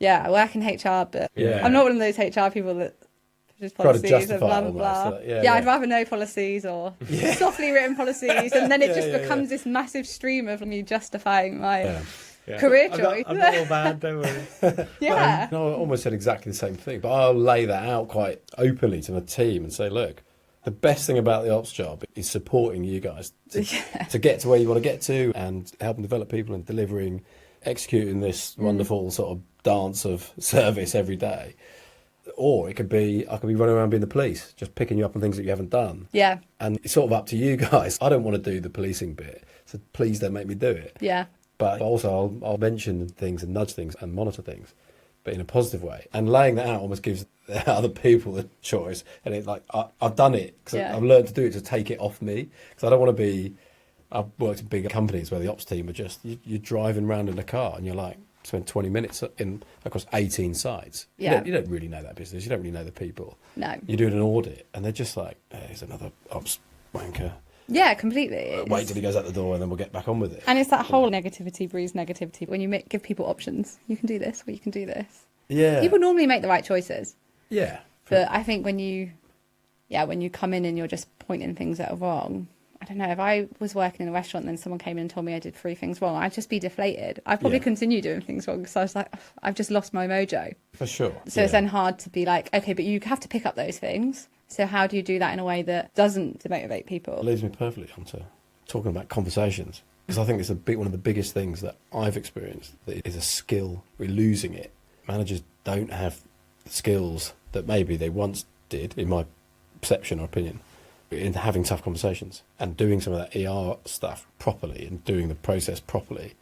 I work in HR, but I'm not one of those HR people that just policies and blah, blah, blah. I'd rather know policies or softly written policies. And then it just becomes this massive stream of me justifying my career choice. I'm not all bad, don't worry. I almost said exactly the same thing, but I'll lay that out quite openly to my team and say, look, the best thing about the ops job is supporting you guys to get to where you want to get to and helping develop people and executing this wonderful sort of dance of service every day. Or I could be running around being the police, just picking you up on things that you haven't done. Yeah. And it's sort of up to you guys. I don't want to do the policing bit, so please don't make me do it. Yeah. But also I'll mention things and nudge things and monitor things, but in a positive way. And laying that out almost gives other people the choice. And it's like, I've done it, because I've learned to do it, to take it off me. Because I don't want to be... I've worked in bigger companies where the ops team are just, you're driving around in a car and you're like, spend 20 minutes across 18 sites. Yeah. You don't really know that business. You don't really know the people. No. You're doing an audit and they're just like, there's another ops wanker. Yeah, completely. Wait till he goes out the door and then we'll get back on with it. And it's that whole negativity breeds negativity. When you give people options, you can do this or you can do this. Yeah. People normally make the right choices. Yeah. But I think when you come in and you're just pointing things that are wrong, I don't know, if I was working in a restaurant and then someone came in and told me I did 3 things wrong, I'd just be deflated. I'd probably continue doing things wrong because I was like, I've just lost my mojo. For sure. So it's then hard to be like, okay, but you have to pick up those things. So how do you do that in a way that doesn't demotivate people? It leads me perfectly onto talking about conversations. Because I think it's one of the biggest things that I've experienced that is a skill. We're losing it. Managers don't have skills that maybe they once did, in my perception or opinion, in having tough conversations and doing some of that ER stuff properly and doing the process properly.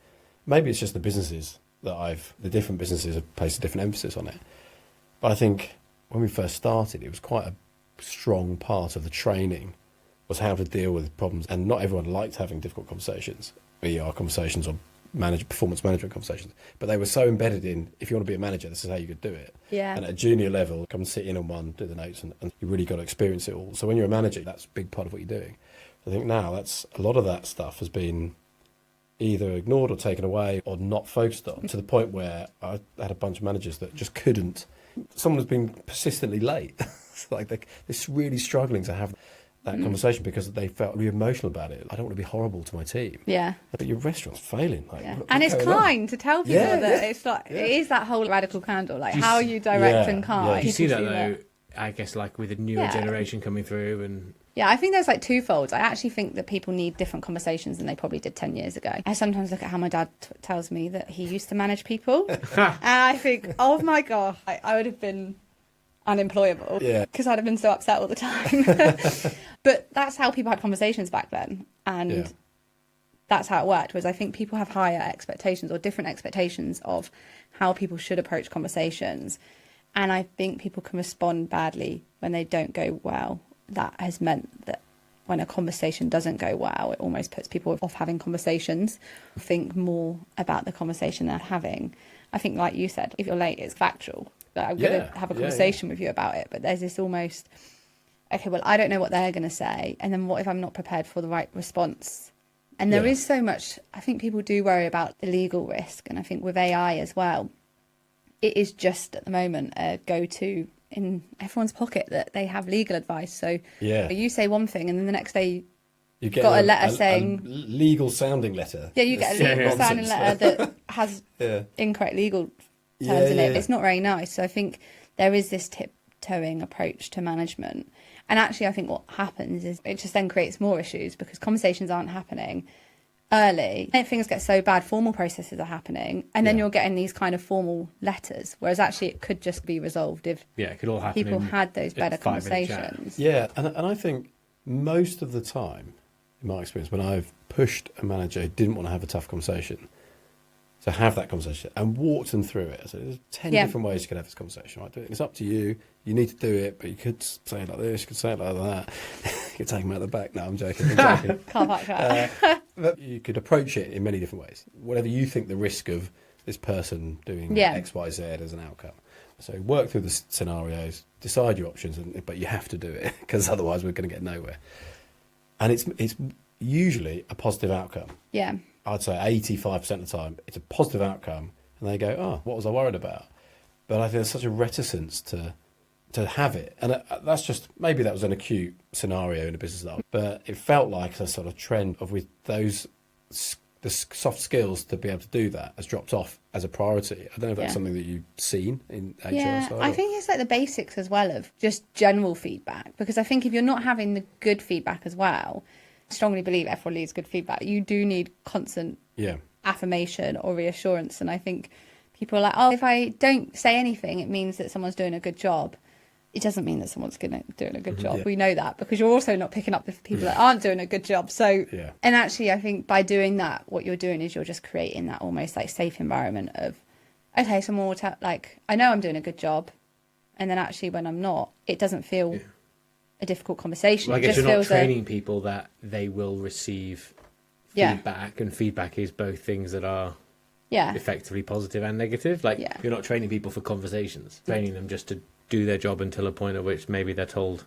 Maybe it's just the different businesses have placed a different emphasis on it. But I think when we first started, it was quite a strong part of the training was how to deal with problems. And not everyone liked having difficult conversations, ER conversations or performance management conversations, but they were so embedded in, if you want to be a manager, this is how you could do it. Yeah. And at a junior level, come and sit in on one, do the notes, and you really got to experience it all. So when you're a manager, that's a big part of what you're doing. I think now a lot of that stuff has been either ignored or taken away or not focused on, to the point where I had a bunch of managers that just couldn't. Someone has been persistently late. It's like they're really struggling to have that conversation because they felt really emotional about it. I don't want to be horrible to my team. Yeah. But your restaurant's failing. Like, and it's kind to tell people that it's like, it is that whole radical candle, like how you direct and kind. You see that though, I guess, like with a newer generation coming through and... Yeah, I think there's like twofold. I actually think that people need different conversations than they probably did 10 years ago. I sometimes look at how my dad tells me that he used to manage people. And I think, oh my God, I would have been unemployable because I'd have been so upset all the time. But that's how people had conversations back then. And that's how it worked, was I think people have higher expectations or different expectations of how people should approach conversations. And I think people can respond badly when they don't go well. That has meant that when a conversation doesn't go well, it almost puts people off having conversations. Think more about the conversation they're having. I think, like you said, if you're late, it's factual. Like, I'm going to have a conversation with you about it. But there's this almost, okay, well, I don't know what they're going to say. And then what if I'm not prepared for the right response? And there is so much, I think people do worry about the legal risk. And I think with AI as well, it is just at the moment a go-to in everyone's pocket that they have legal advice. So you say one thing and then the next day you got a letter saying... A legal sounding letter. Yeah, you get a legal sounding letter that has incorrect legal terms in it. It's not very nice. So I think there is this tiptoeing approach to management. And actually I think what happens is it just then creates more issues because conversations aren't happening early. And things get so bad, formal processes are happening, and then you're getting these kind of formal letters, whereas actually it could just be resolved if it could all happen people had those better conversations. Yeah, and I think most of the time, in my experience, when I've pushed a manager who didn't want to have a tough conversation, to have that conversation and walked them through it. So there's 10 different ways you could have this conversation, right? It's up to you. You need to do it, but you could say it like this, you could say it like that. You could take them out the back. No, I'm joking. Can't back that. But you could approach it in many different ways. Whatever you think the risk of this person doing X, Y, Z as an outcome. So work through the scenarios, decide your options, but you have to do it because otherwise we're going to get nowhere. And it's usually a positive outcome. Yeah. I'd say 85% of the time, it's a positive outcome, and they go, "Oh, what was I worried about?" But I think there's such a reticence to have it, and that's just maybe that was an acute scenario in a business that, but it felt like a sort of trend of with the soft skills to be able to do that has dropped off as a priority. I don't know if that's something that you've seen in HR side. I think it's like the basics as well of just general feedback, because I think if you're not having the good feedback as well. Strongly believe everyone needs good feedback. You do need constant affirmation or reassurance. And I think people are like, oh, if I don't say anything, it means that someone's doing a good job. It doesn't mean that someone's doing a good job. We know that because you're also not picking up the people that aren't doing a good job. So, and actually, I think by doing that, what you're doing is you're just creating that almost like safe environment of, okay, someone will tell, like, I know I'm doing a good job. And then actually when I'm not, it doesn't feel... a difficult conversation. Well, I guess you're not training people that they will receive feedback, and feedback is both things that are effectively positive and negative. Like you're not training people for conversations, training them just to do their job until a point at which maybe they're told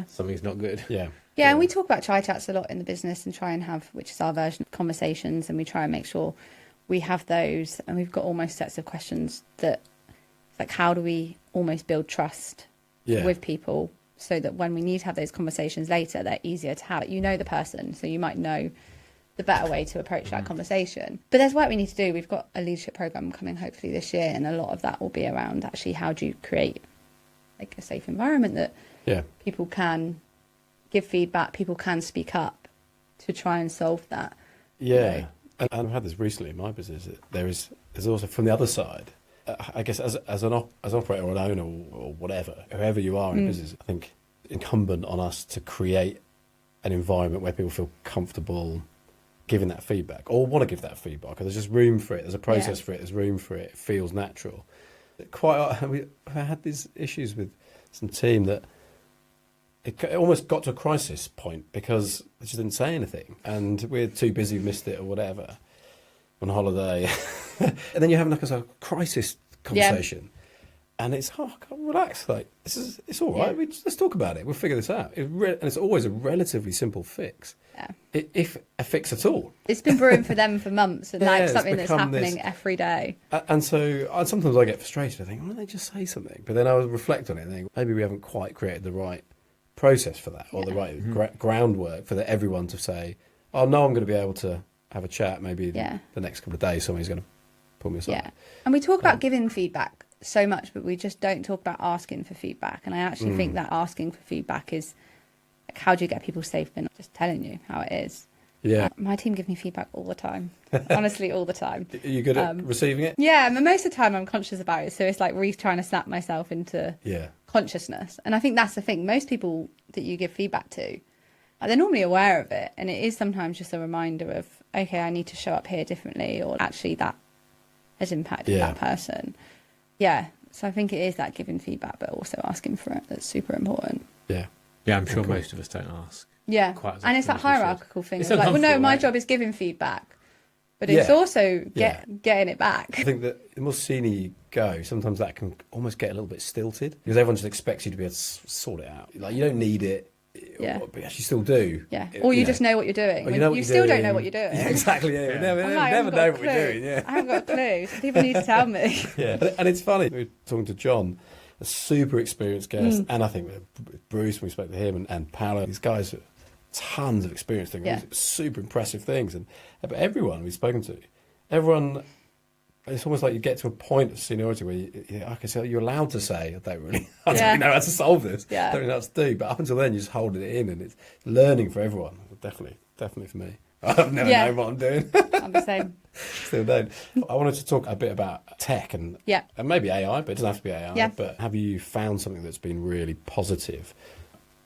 something's not good. Yeah, and we talk about try chats a lot in the business and try and have, which is our version of conversations, and we try and make sure we have those, and we've got almost sets of questions that, like, how do we almost build trust with people, so that when we need to have those conversations later, they're easier to have. You know the person, so you might know the better way to approach that conversation. But there's work we need to do. We've got a leadership program coming hopefully this year, and a lot of that will be around actually how do you create like a safe environment that people can give feedback, people can speak up to try and solve that. Yeah, you know. And I've had this recently in my business. There's also from the other side. I guess as an operator or an owner or whatever, whoever you are in business, I think incumbent on us to create an environment where people feel comfortable giving that feedback or want to give that feedback. There's just room for it. There's a process for it. There's room for it. It feels natural. I had these issues with some team that it almost got to a crisis point because they just didn't say anything and we're too busy, missed it or whatever. on holiday, and then you're having like a crisis conversation, and it's relax, like it's all right. Let's talk about it. We'll figure this out. And it's always a relatively simple fix. Yeah. If a fix at all. It's been brewing for them for months, and like something that's happening every day. And so sometimes I get frustrated. I think, why don't they just say something? But then I would reflect on it and think, maybe we haven't quite created the right process for that, or the right groundwork for everyone to say, oh no, I'm going to be able to have a chat. Maybe the next couple of days somebody's going to pull me aside. Yeah. And we talk about giving feedback so much, but we just don't talk about asking for feedback. And I actually think that asking for feedback is like, how do you get people safe and not just telling you how it is? Yeah. My team give me feedback all the time. Honestly, all the time. Are you good at receiving it? Yeah, but most of the time I'm conscious about it. So it's like really trying to snap myself into consciousness. And I think that's the thing. Most people that you give feedback to, they're normally aware of it. And it is sometimes just a reminder of, okay, I need to show up here differently, or actually that has impacted that person. Yeah. So I think it is that giving feedback, but also asking for it. That's super important. Yeah. Yeah, I'm sure most of us don't ask. Yeah, and it's that hierarchical thing. It's like, well, no, my job is giving feedback, but it's also getting it back. I think that the more senior you go, sometimes that can almost get a little bit stilted, because everyone just expects you to be able to sort it out. Like, you don't need it, but you actually still do. Yeah, or you just know what you're doing. You still don't know what you're doing. Yeah, exactly, yeah. We never know what we're doing. Yeah. I haven't got a clue, so people need to tell me. Yeah, and it's funny, we were talking to John, a super experienced guest, and I think with Bruce, when we spoke to him, and Paolo, these guys are tons of experience doing super impressive things, but everyone we've spoken to, it's almost like you get to a point of seniority where you're allowed to say, I don't really know how to solve this, I don't really know what to do, but up until then you're just holding it in, and it's learning for everyone. Definitely for me. I've never known what I'm doing. I'm the same. Still don't. I wanted to talk a bit about tech and maybe AI, but it doesn't have to be AI. But have you found something that's been really positive?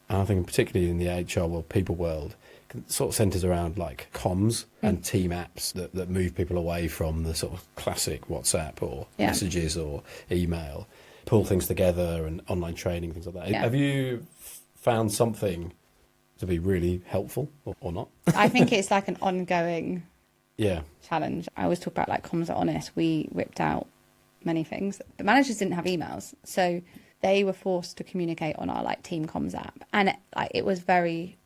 And I think particularly in the HR world, people world, it sort of centres around like comms and team apps that move people away from the sort of classic WhatsApp or messages or email, pull things together, and online training, things like that. Yeah. Have you found something to be really helpful or not? I think it's like an ongoing challenge. I always talk about like comms are honest. We ripped out many things. The managers didn't have emails, so they were forced to communicate on our like team comms app, and it was very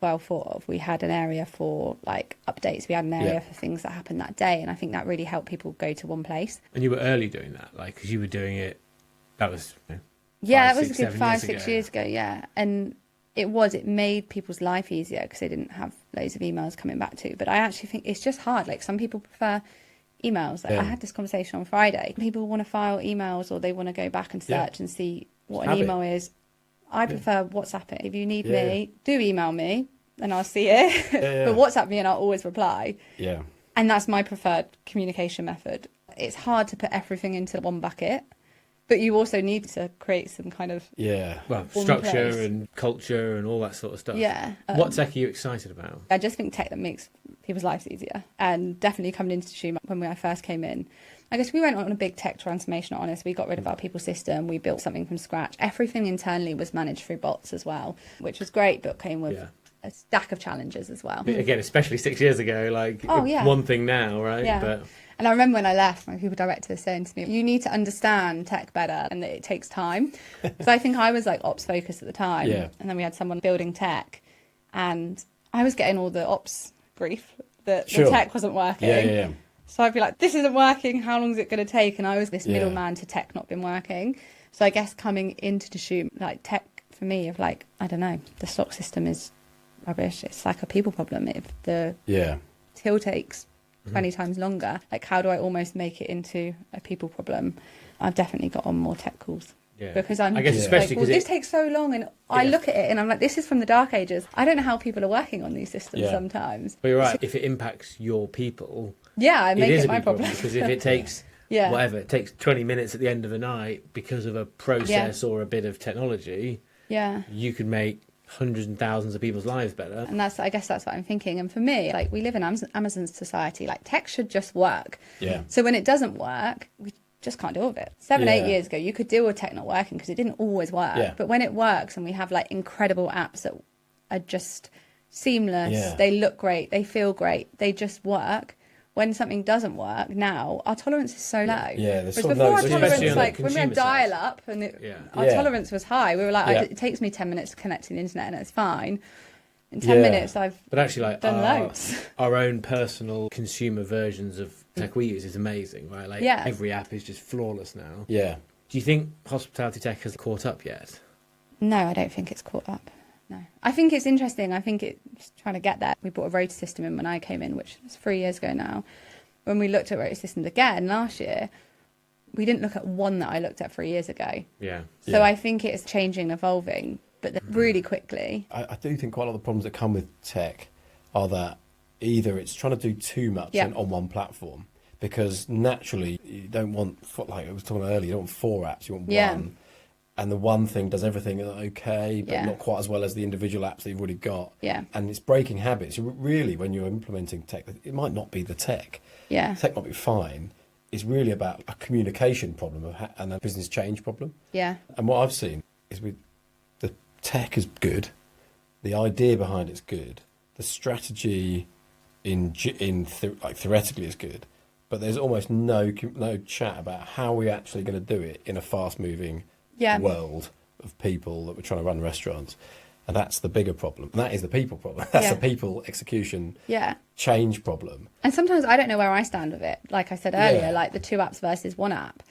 well thought of. We had an area for like updates. We had an area for things that happened that day, and I think that really helped people go to one place. And you were early doing that, like, because you were doing it. That was that was a good 5-6 years ago. Yeah, and it made people's life easier because they didn't have loads of emails coming back to. But I actually think it's just hard. Like, some people prefer emails. Like, I had this conversation on Friday. People want to file emails, or they want to go back and search and see what an email is. I prefer WhatsApp it. If you need me, do email me and I'll see it. But WhatsApp me and I'll always reply. Yeah. And that's my preferred communication method. It's hard to put everything into one bucket, but you also need to create some kind of structure and culture and all that sort of stuff. Yeah. What tech are you excited about? I just think tech that makes people's lives easier. And definitely coming into Dishoom, when I first came in, I guess we went on a big tech transformation at Honest. We got rid of our people system. We built something from scratch. Everything internally was managed through bots as well, which was great, but came with a stack of challenges as well. Again, especially 6 years ago, one thing now, right? Yeah. But and I remember when I left, my people director was saying to me, you need to understand tech better and that it takes time. So I think I was like ops focused at the time. Yeah. And then we had someone building tech, and I was getting all the ops brief that the tech wasn't working. Yeah. So I'd be like, this isn't working. How long is it going to take? And I was this middleman to tech not been working. So I guess coming into Dishoom, like tech for me, of like, I don't know, the stock system is rubbish. It's like a people problem. If the till takes 20 times longer, like how do I almost make it into a people problem? I've definitely got on more tech calls. Yeah. Because I guess especially because this takes so long, and I look at it and I'm like, this is from the dark ages. I don't know how people are working on these systems sometimes. But you're right, if it impacts your people, I make it my problem. Because if it takes it takes 20 minutes at the end of the night because of a process or a bit of technology, you could make hundreds and thousands of people's lives better. And I guess that's what I'm thinking. And for me, like, we live in Amazon's society, like tech should just work. Yeah. So when it doesn't work, we just can't deal with it. 7-8 years ago, you could deal with tech not working because it didn't always work. Yeah. But when it works and we have like incredible apps that are just seamless, they look great, they feel great, they just work. when something doesn't work now, our tolerance is so low. Yeah, whereas before our tolerance, like when we had dial-up and our tolerance was high, we were like, it takes me 10 minutes to connect to the internet and it's fine. In 10 minutes, I've done loads. Our own personal consumer versions of tech we use is amazing, right? Like every app is just flawless now. Yeah. Do you think hospitality tech has caught up yet? No, I don't think it's caught up. No. I think it's interesting. I think it's trying to get there. We bought a rota system in when I came in, which was 3 years ago now. When we looked at rota systems again last year, we didn't look at one that I looked at 3 years ago. Yeah. So I think it's changing, evolving, but really quickly. I do think quite a lot of the problems that come with tech are that either it's trying to do too much on one platform, because naturally you don't want, like I was talking about earlier, you don't want 4 apps, you want one. And the one thing does everything okay, but not quite as well as the individual apps that you've already got. Yeah. And it's breaking habits. Really, when you're implementing tech, it might not be the tech. Yeah. Tech might be fine. It's really about a communication problem and a business change problem. Yeah. And what I've seen is the tech is good, the idea behind it's good, the strategy theoretically is good, but there's almost no chat about how we're actually going to do it in a fast-moving world of people that we're trying to run restaurants. And that's the bigger problem. And that is the people problem. That's the people execution change problem. And sometimes I don't know where I stand with it. Like I said earlier, like the 2 apps versus 1 app.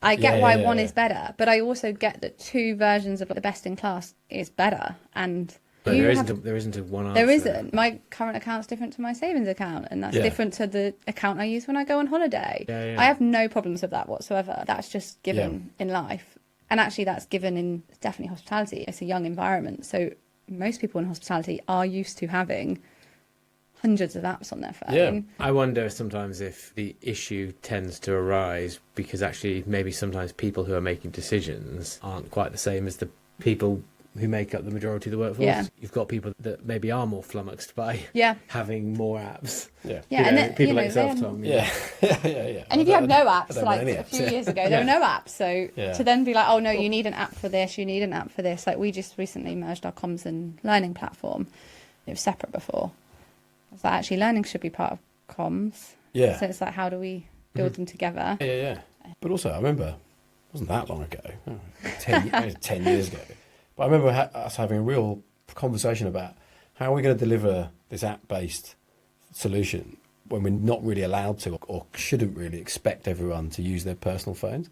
I get why one is better, but I also get that 2 versions of the best in class is better. And there isn't a one answer. There isn't. My current account's different to my savings account, and that's different to the account I use when I go on holiday. I have no problems with that whatsoever. That's just given in life. And actually that's given in definitely hospitality. It's a young environment. So most people in hospitality are used to having hundreds of apps on their phone. Yeah. I wonder sometimes if the issue tends to arise because actually maybe sometimes people who are making decisions aren't quite the same as the people who make up the majority of the workforce. Yeah. You've got people that maybe are more flummoxed by having more people like yourself, Tom. Yeah. And if you have no apps, like a few years ago, there were no apps. So to then be like, oh no, you need an app for this, you need an app for this. Like we just recently merged our comms and learning platform. It was separate before. I was like, actually, learning should be part of comms. Yeah. So it's like, how do we build them together? Yeah. But also, I remember, it wasn't that long ago, 10 years ago. But I remember us having a real conversation about how are we going to deliver this app-based solution when we're not really allowed to or shouldn't really expect everyone to use their personal phones.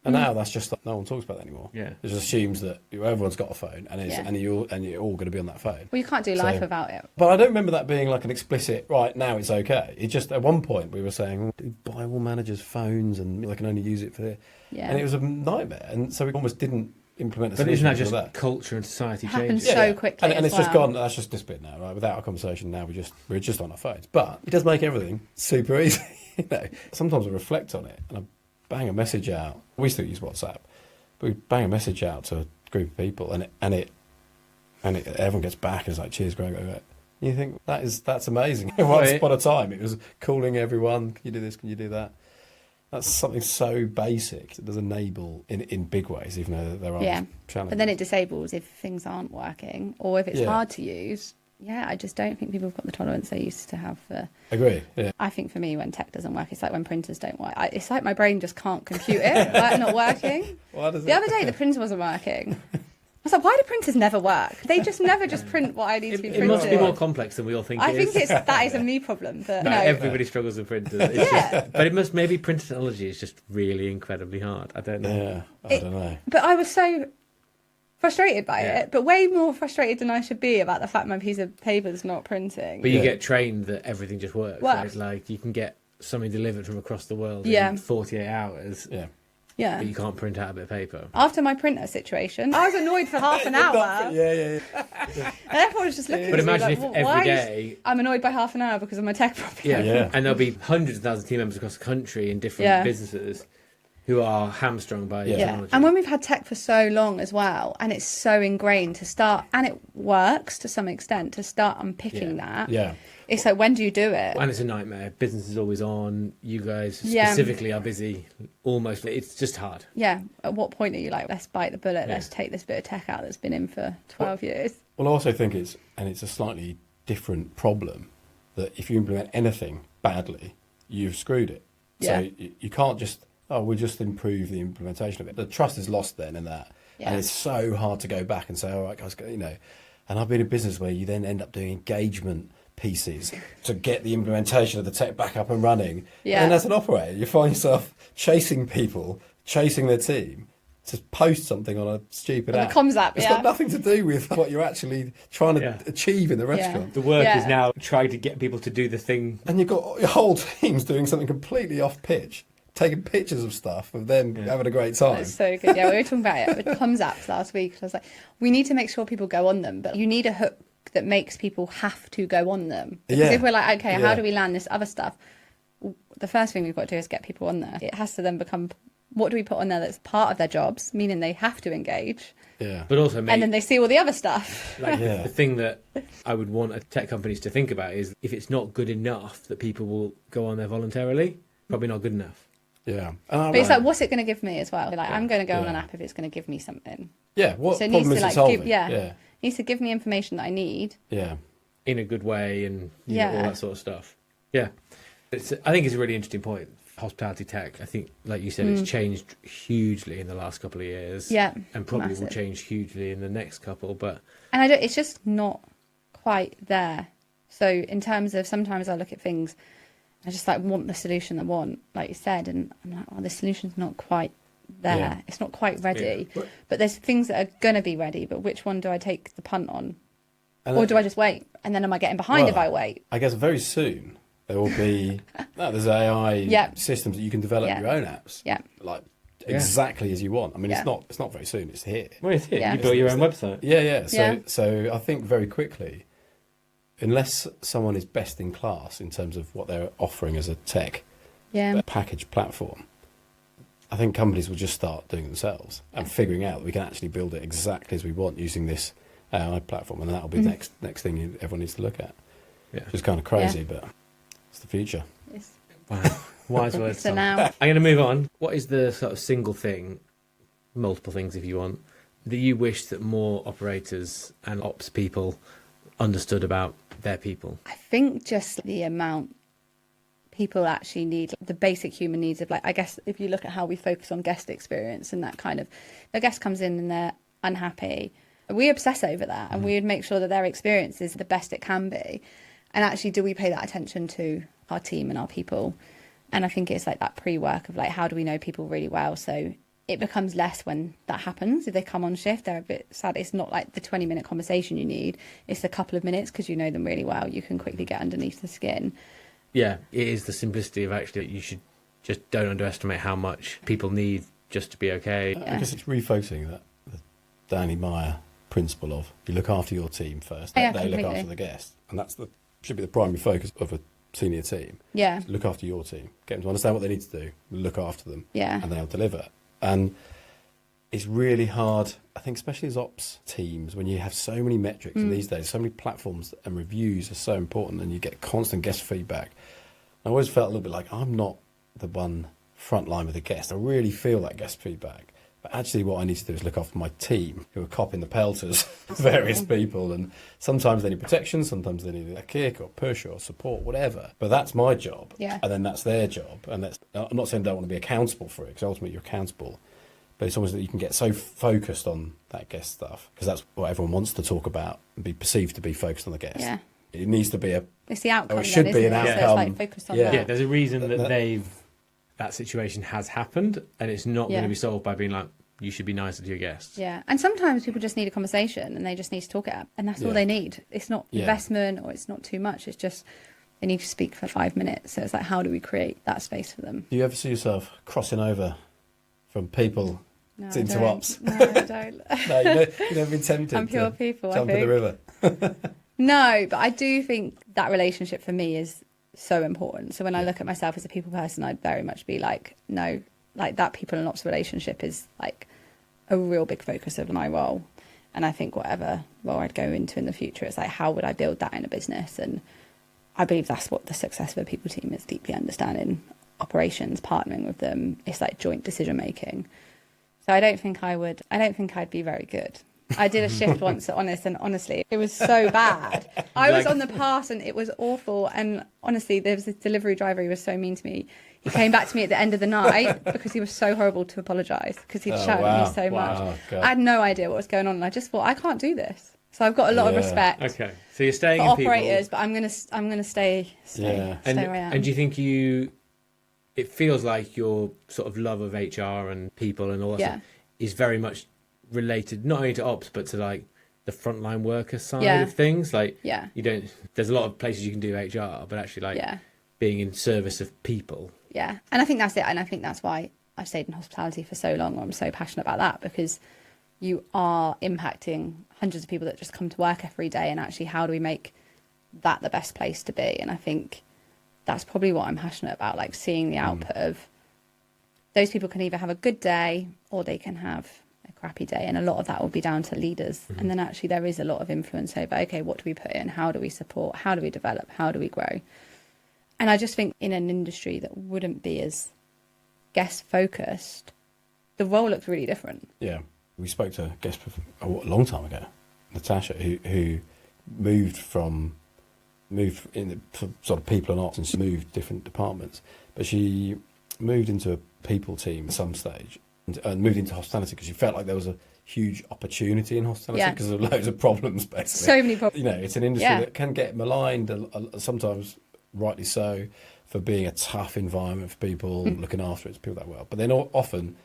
And now that's just like, no one talks about that anymore. Yeah. It just assumes that everyone's got a phone and you're all going to be on that phone. Well, you can't do life without it. But I don't remember that being like an explicit, right, now it's okay. It just, at one point we were saying, do buy all managers' phones and they can only use it for this. Yeah. And it was a nightmare. And so we almost didn't implement a solution. But isn't that just culture and society changing? Happens so quickly. And it's just gone, that's just disappeared now, right? Without our conversation now, we're just on our phones. But it does make everything super easy. Sometimes I reflect on it and I bang a message out. We still use WhatsApp, but we bang a message out to a group of people, and everyone gets back and is like, "Cheers, Greg." You think that's amazing. Once upon a time, it was calling everyone. Can you do this? Can you do that? That's something so basic. It does enable in big ways, even though there are challenges. But then it disables if things aren't working or if it's hard to use. Yeah, I just don't think people have got the tolerance they used to have for... Agree, yeah. I think for me, when tech doesn't work, it's like when printers don't work. It's like my brain just can't compute it, like not working. The other day, the printer wasn't working. I was like, why do printers never work? They just never just print what I need to be printed. It must be more complex than we all think it is. I think that is a me problem. But no, everybody struggles with printers. But maybe printer technology is just really incredibly hard. I don't know. Yeah, I don't know. But I was so... frustrated by it, but way more frustrated than I should be about the fact my piece of paper is not printing. But you get trained that everything just works. Right? Like you can get something delivered from across the world in 48 hours. Yeah. But you can't print out a bit of paper. After my printer situation, I was annoyed for half an hour. And everyone was just looking at me imagine like, if every day... I'm annoyed by half an hour because of my tech problem. Yeah. And there'll be hundreds of thousands of team members across the country in different businesses who are hamstrung by technology. And when we've had tech for so long as well, and it's so ingrained to start, and it works to some extent, to start unpicking that. Yeah. It's like, when do you do it? And it's a nightmare. Business is always on. You guys specifically are busy almost. It's just hard. Yeah. At what point are you like, let's bite the bullet, let's take this bit of tech out that's been in for 12 years? Well, I also think it's a slightly different problem that if you implement anything badly, you've screwed it. So you can't just, we'll just improve the implementation of it. The trust is lost then in that. Yeah. And it's so hard to go back and say, all right, guys, and I've been in business where you then end up doing engagement pieces to get the implementation of the tech back up and running. Yeah. And as an operator, you find yourself chasing people, chasing their team to post something on a stupid app. The comms app, It's got nothing to do with what you're actually trying to achieve in the restaurant. Yeah. The work is now trying to get people to do the thing. And you've got your whole teams doing something completely off pitch, taking pictures of stuff of them having a great time. That's so good. Yeah, we were talking about it with comms apps last week. I was like, we need to make sure people go on them, but you need a hook that makes people have to go on them. Because if we're like, okay, how do we land this other stuff? The first thing we've got to do is get people on there. It has to then become, what do we put on there that's part of their jobs, meaning they have to engage. Yeah. But also, and then they see all the other stuff. Like the thing that I would want tech companies to think about is if it's not good enough that people will go on there voluntarily, probably not good enough. Yeah. But it's like, what's it going to give me as well? Like, I'm going to go on an app if it's going to give me something. Yeah. What so it problem is it solving? It needs to give me information that I need. Yeah. In a good way and all that sort of stuff. Yeah. I think it's a really interesting point. Hospitality tech, I think, like you said, it's changed hugely in the last couple of years. Yeah. And probably will change hugely in the next couple. And it's just not quite there. So in terms of, sometimes I look at things, I just like want the solution I want, like you said, and I'm like, the solution's not quite there. Yeah. It's not quite ready. Yeah. But there's things that are going to be ready, but which one do I take the punt on? Or do I just wait? And then am I getting behind if I wait? I guess very soon there will be, there's AI systems that you can develop your own apps. Yeah. Like exactly as you want. I mean, it's not very soon, it's here. Well, it's here. Yeah. You build your own website. Yeah. So I think very quickly, unless someone is best in class in terms of what they're offering as a tech package platform, I think companies will just start doing it themselves and figuring out that we can actually build it exactly as we want using this AI platform, and that'll be the next thing everyone needs to look at. Yeah. Which is kind of crazy, but it's the future. Yes. Wow. Wise words. So now I'm going to move on. What is the sort of single thing, multiple things if you want, that you wish that more operators and ops people understood about their people? I think just the amount people actually need, the basic human needs of, like, I guess if you look at how we focus on guest experience and that kind of, the guest comes in and they're unhappy, we obsess over that and we would make sure that their experience is the best it can be. And actually, do we pay that attention to our team and our people? And I think it's like that pre-work of like, how do we know people really well? So it becomes less when that happens. If they come on shift, they're a bit sad. It's not like the 20-minute conversation you need. It's a couple of minutes because you know them really well. You can quickly get underneath the skin. Yeah, it is the simplicity of actually, you should just don't underestimate how much people need just to be okay. I guess it's refocusing that the Danny Meyer principle of you look after your team first, they look after the guest. And that's should be the primary focus of a senior team. Yeah. Look after your team, get them to understand what they need to do, look after them, and they'll deliver. And it's really hard, I think, especially as ops teams, when you have so many metrics and these days, so many platforms and reviews are so important and you get constant guest feedback. I always felt a little bit like I'm not the one front line with the guest. I really feel that guest feedback. But actually what I need to do is look after my team who are copping the pelters, various people. And sometimes they need protection, sometimes they need a kick or push or support, whatever. But that's my job. Yeah. And then that's their job. And I'm not saying I don't want to be accountable for it, because ultimately you're accountable. But it's almost that you can get so focused on that guest stuff, because that's what everyone wants to talk about and be perceived to be focused on the guest. Yeah. It needs to be it's the outcome. Or it should be an outcome. So it's like focused on that. Yeah, there's a reason that situation has happened, and it's not going to be solved by being like, you should be nicer to your guests. Yeah, and sometimes people just need a conversation and they just need to talk it up, and that's all they need. It's not investment or it's not too much. It's just they need to speak for 5 minutes. So it's like, how do we create that space for them? Do you ever see yourself crossing over from people into ops? No, I don't. No, you've never been tempted. I'm pure people. Jump I think. in the river. No, but I do think that relationship for me is so important. So when I look at myself as a people person, I'd very much be like, no, like that people and ops relationship is like a real big focus of my role. And I think whatever role I'd go into in the future, it's like, how would I build that in a business? And I believe that's what the success of a people team is, deeply understanding operations, partnering with them. It's like joint decision making. So I don't think I'd be very good. I did a shift once at Honest, and honestly, it was so bad. I was on the pass and it was awful. And honestly, there was this delivery driver who was so mean to me. He came back to me at the end of the night because he was so horrible to apologise because he'd shouted at me so much. I had no idea what was going on, and I just thought, I can't do this. So I've got a lot of respect. Okay, so you're staying for in operators, people. but I'm gonna stay where I am. And do you think it feels like your sort of love of HR and people and all that stuff is very much related not only to ops but to like the frontline worker side of things? Like you don't. There's a lot of places you can do HR, but actually like being in service of people. Yeah, and I think that's it, and I think that's why I've stayed in hospitality for so long. I'm so passionate about that, because you are impacting hundreds of people that just come to work every day, and actually how do we make that the best place to be? And I think that's probably what I'm passionate about, like seeing the output of those people can either have a good day or they can have a crappy day, and a lot of that will be down to leaders. And then actually there is a lot of influence over, okay, what do we put in, how do we support, how do we develop, how do we grow? And I just think in an industry that wouldn't be as guest focused, the role looks really different. Yeah, we spoke to a guest a long time ago, Natasha, who moved in sort of people and ops, and she moved different departments, but she moved into a people team at some stage and moved into hospitality because she felt like there was a huge opportunity in hospitality because there were loads of problems, basically. So many problems. You know, it's an industry that can get maligned, sometimes rightly so, for being a tough environment for people, looking after its people that well. But then often,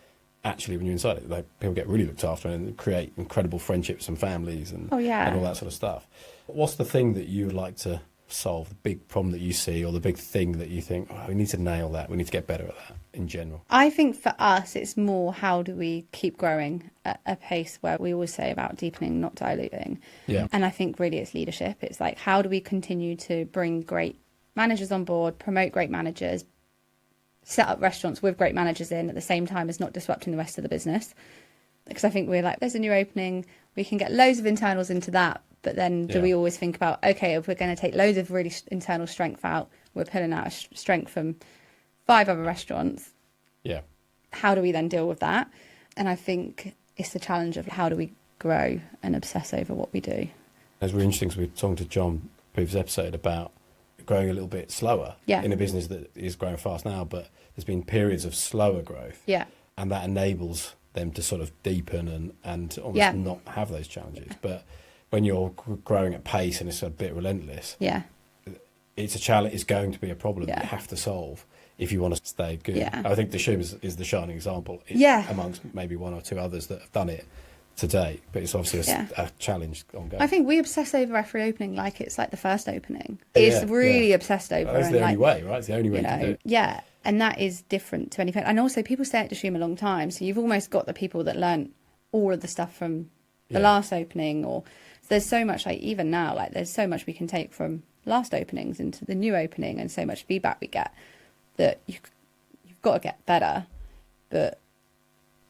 actually, when you're inside it, people get really looked after and create incredible friendships and families and all that sort of stuff. What's the thing that you would like to solve, the big problem that you see, or the big thing that you think, we need to nail that, we need to get better at that in general? I think for us, it's more how do we keep growing at a pace where we always say about deepening, not diluting. Yeah. And I think really it's leadership. It's like, how do we continue to bring great managers on board, promote great managers, set up restaurants with great managers in at the same time as not disrupting the rest of the business? Because I think we're like, there's a new opening, we can get loads of internals into that, but then do we always think about, okay, if we're going to take loads of really internal strength out, we're pulling out strength from 5 other restaurants. Yeah. How do we then deal with that? And I think it's the challenge of how do we grow and obsess over what we do. It's really interesting, because we were talking to John previous episode about growing a little bit slower in a business that is growing fast now, but there's been periods of slower growth. Yeah. And that enables them to sort of deepen and almost not have those challenges. But when you're growing at pace and it's a bit relentless, it's a challenge. It's going to be a problem that you have to solve if you want to stay good. Yeah. I think Dishoom is the shining example amongst maybe one or two others that have done it to date, but it's obviously a challenge ongoing. I think we obsess over every opening like it's like the first opening. It's really obsessed over. That's the only way, right? It's the only way to do it. Yeah, and that is different to anything. And also, people stay at Dishoom a long time, so you've almost got the people that learnt all of the stuff from the last opening, or there's so much, like even now, like there's so much we can take from last openings into the new opening, and so much feedback we get that you've got to get better, but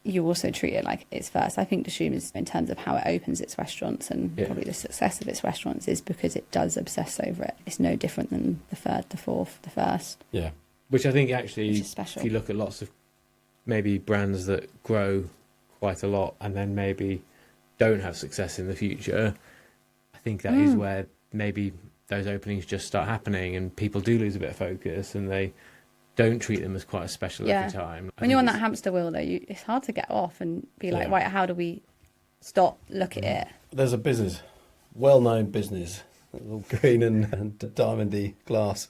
you also treat it like it's first. I think Dishoom is, in terms of how it opens its restaurants and probably the success of its restaurants, is because it does obsess over it. It's no different than the third, the fourth, the first. Yeah. Which I think actually, if you look at lots of maybe brands that grow quite a lot and then maybe don't have success in the future, I think that is where maybe those openings just start happening and people do lose a bit of focus and they don't treat them as quite as special every time. When you're on that hamster wheel, though, it's hard to get off and be like, right, how do we stop, look at it? There's a business, well-known business, a little green and diamondy glass,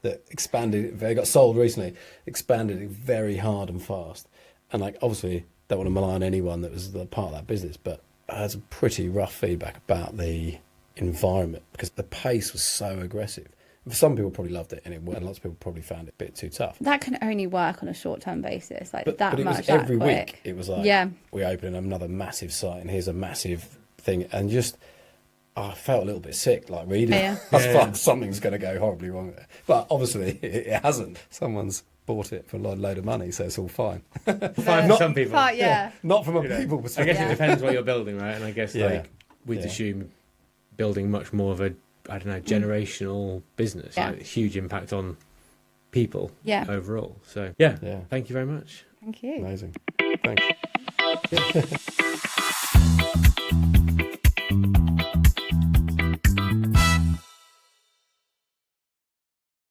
that expanded, they got sold recently, expanded very hard and fast. And like, obviously, don't want to malign anyone that was part of that business, but I had some pretty rough feedback about the environment because the pace was so aggressive. Some people probably loved it, and lots of people probably found it a bit too tough. That can only work on a short-term basis, like but it much. Was every week, it was like, we open another massive site, and here's a massive thing, and just I felt a little bit sick, like reading. I thought something's going to go horribly wrong there, but obviously it hasn't. Someone's bought it for a load of money, so it's all fine. Fine for some people. Not from a people perspective. I guess it depends what you're building, right? And I guess like we Dishoom building much more of a, I don't know, generational business, like huge impact on people overall. So thank you very much. Thank you. Amazing. Thanks.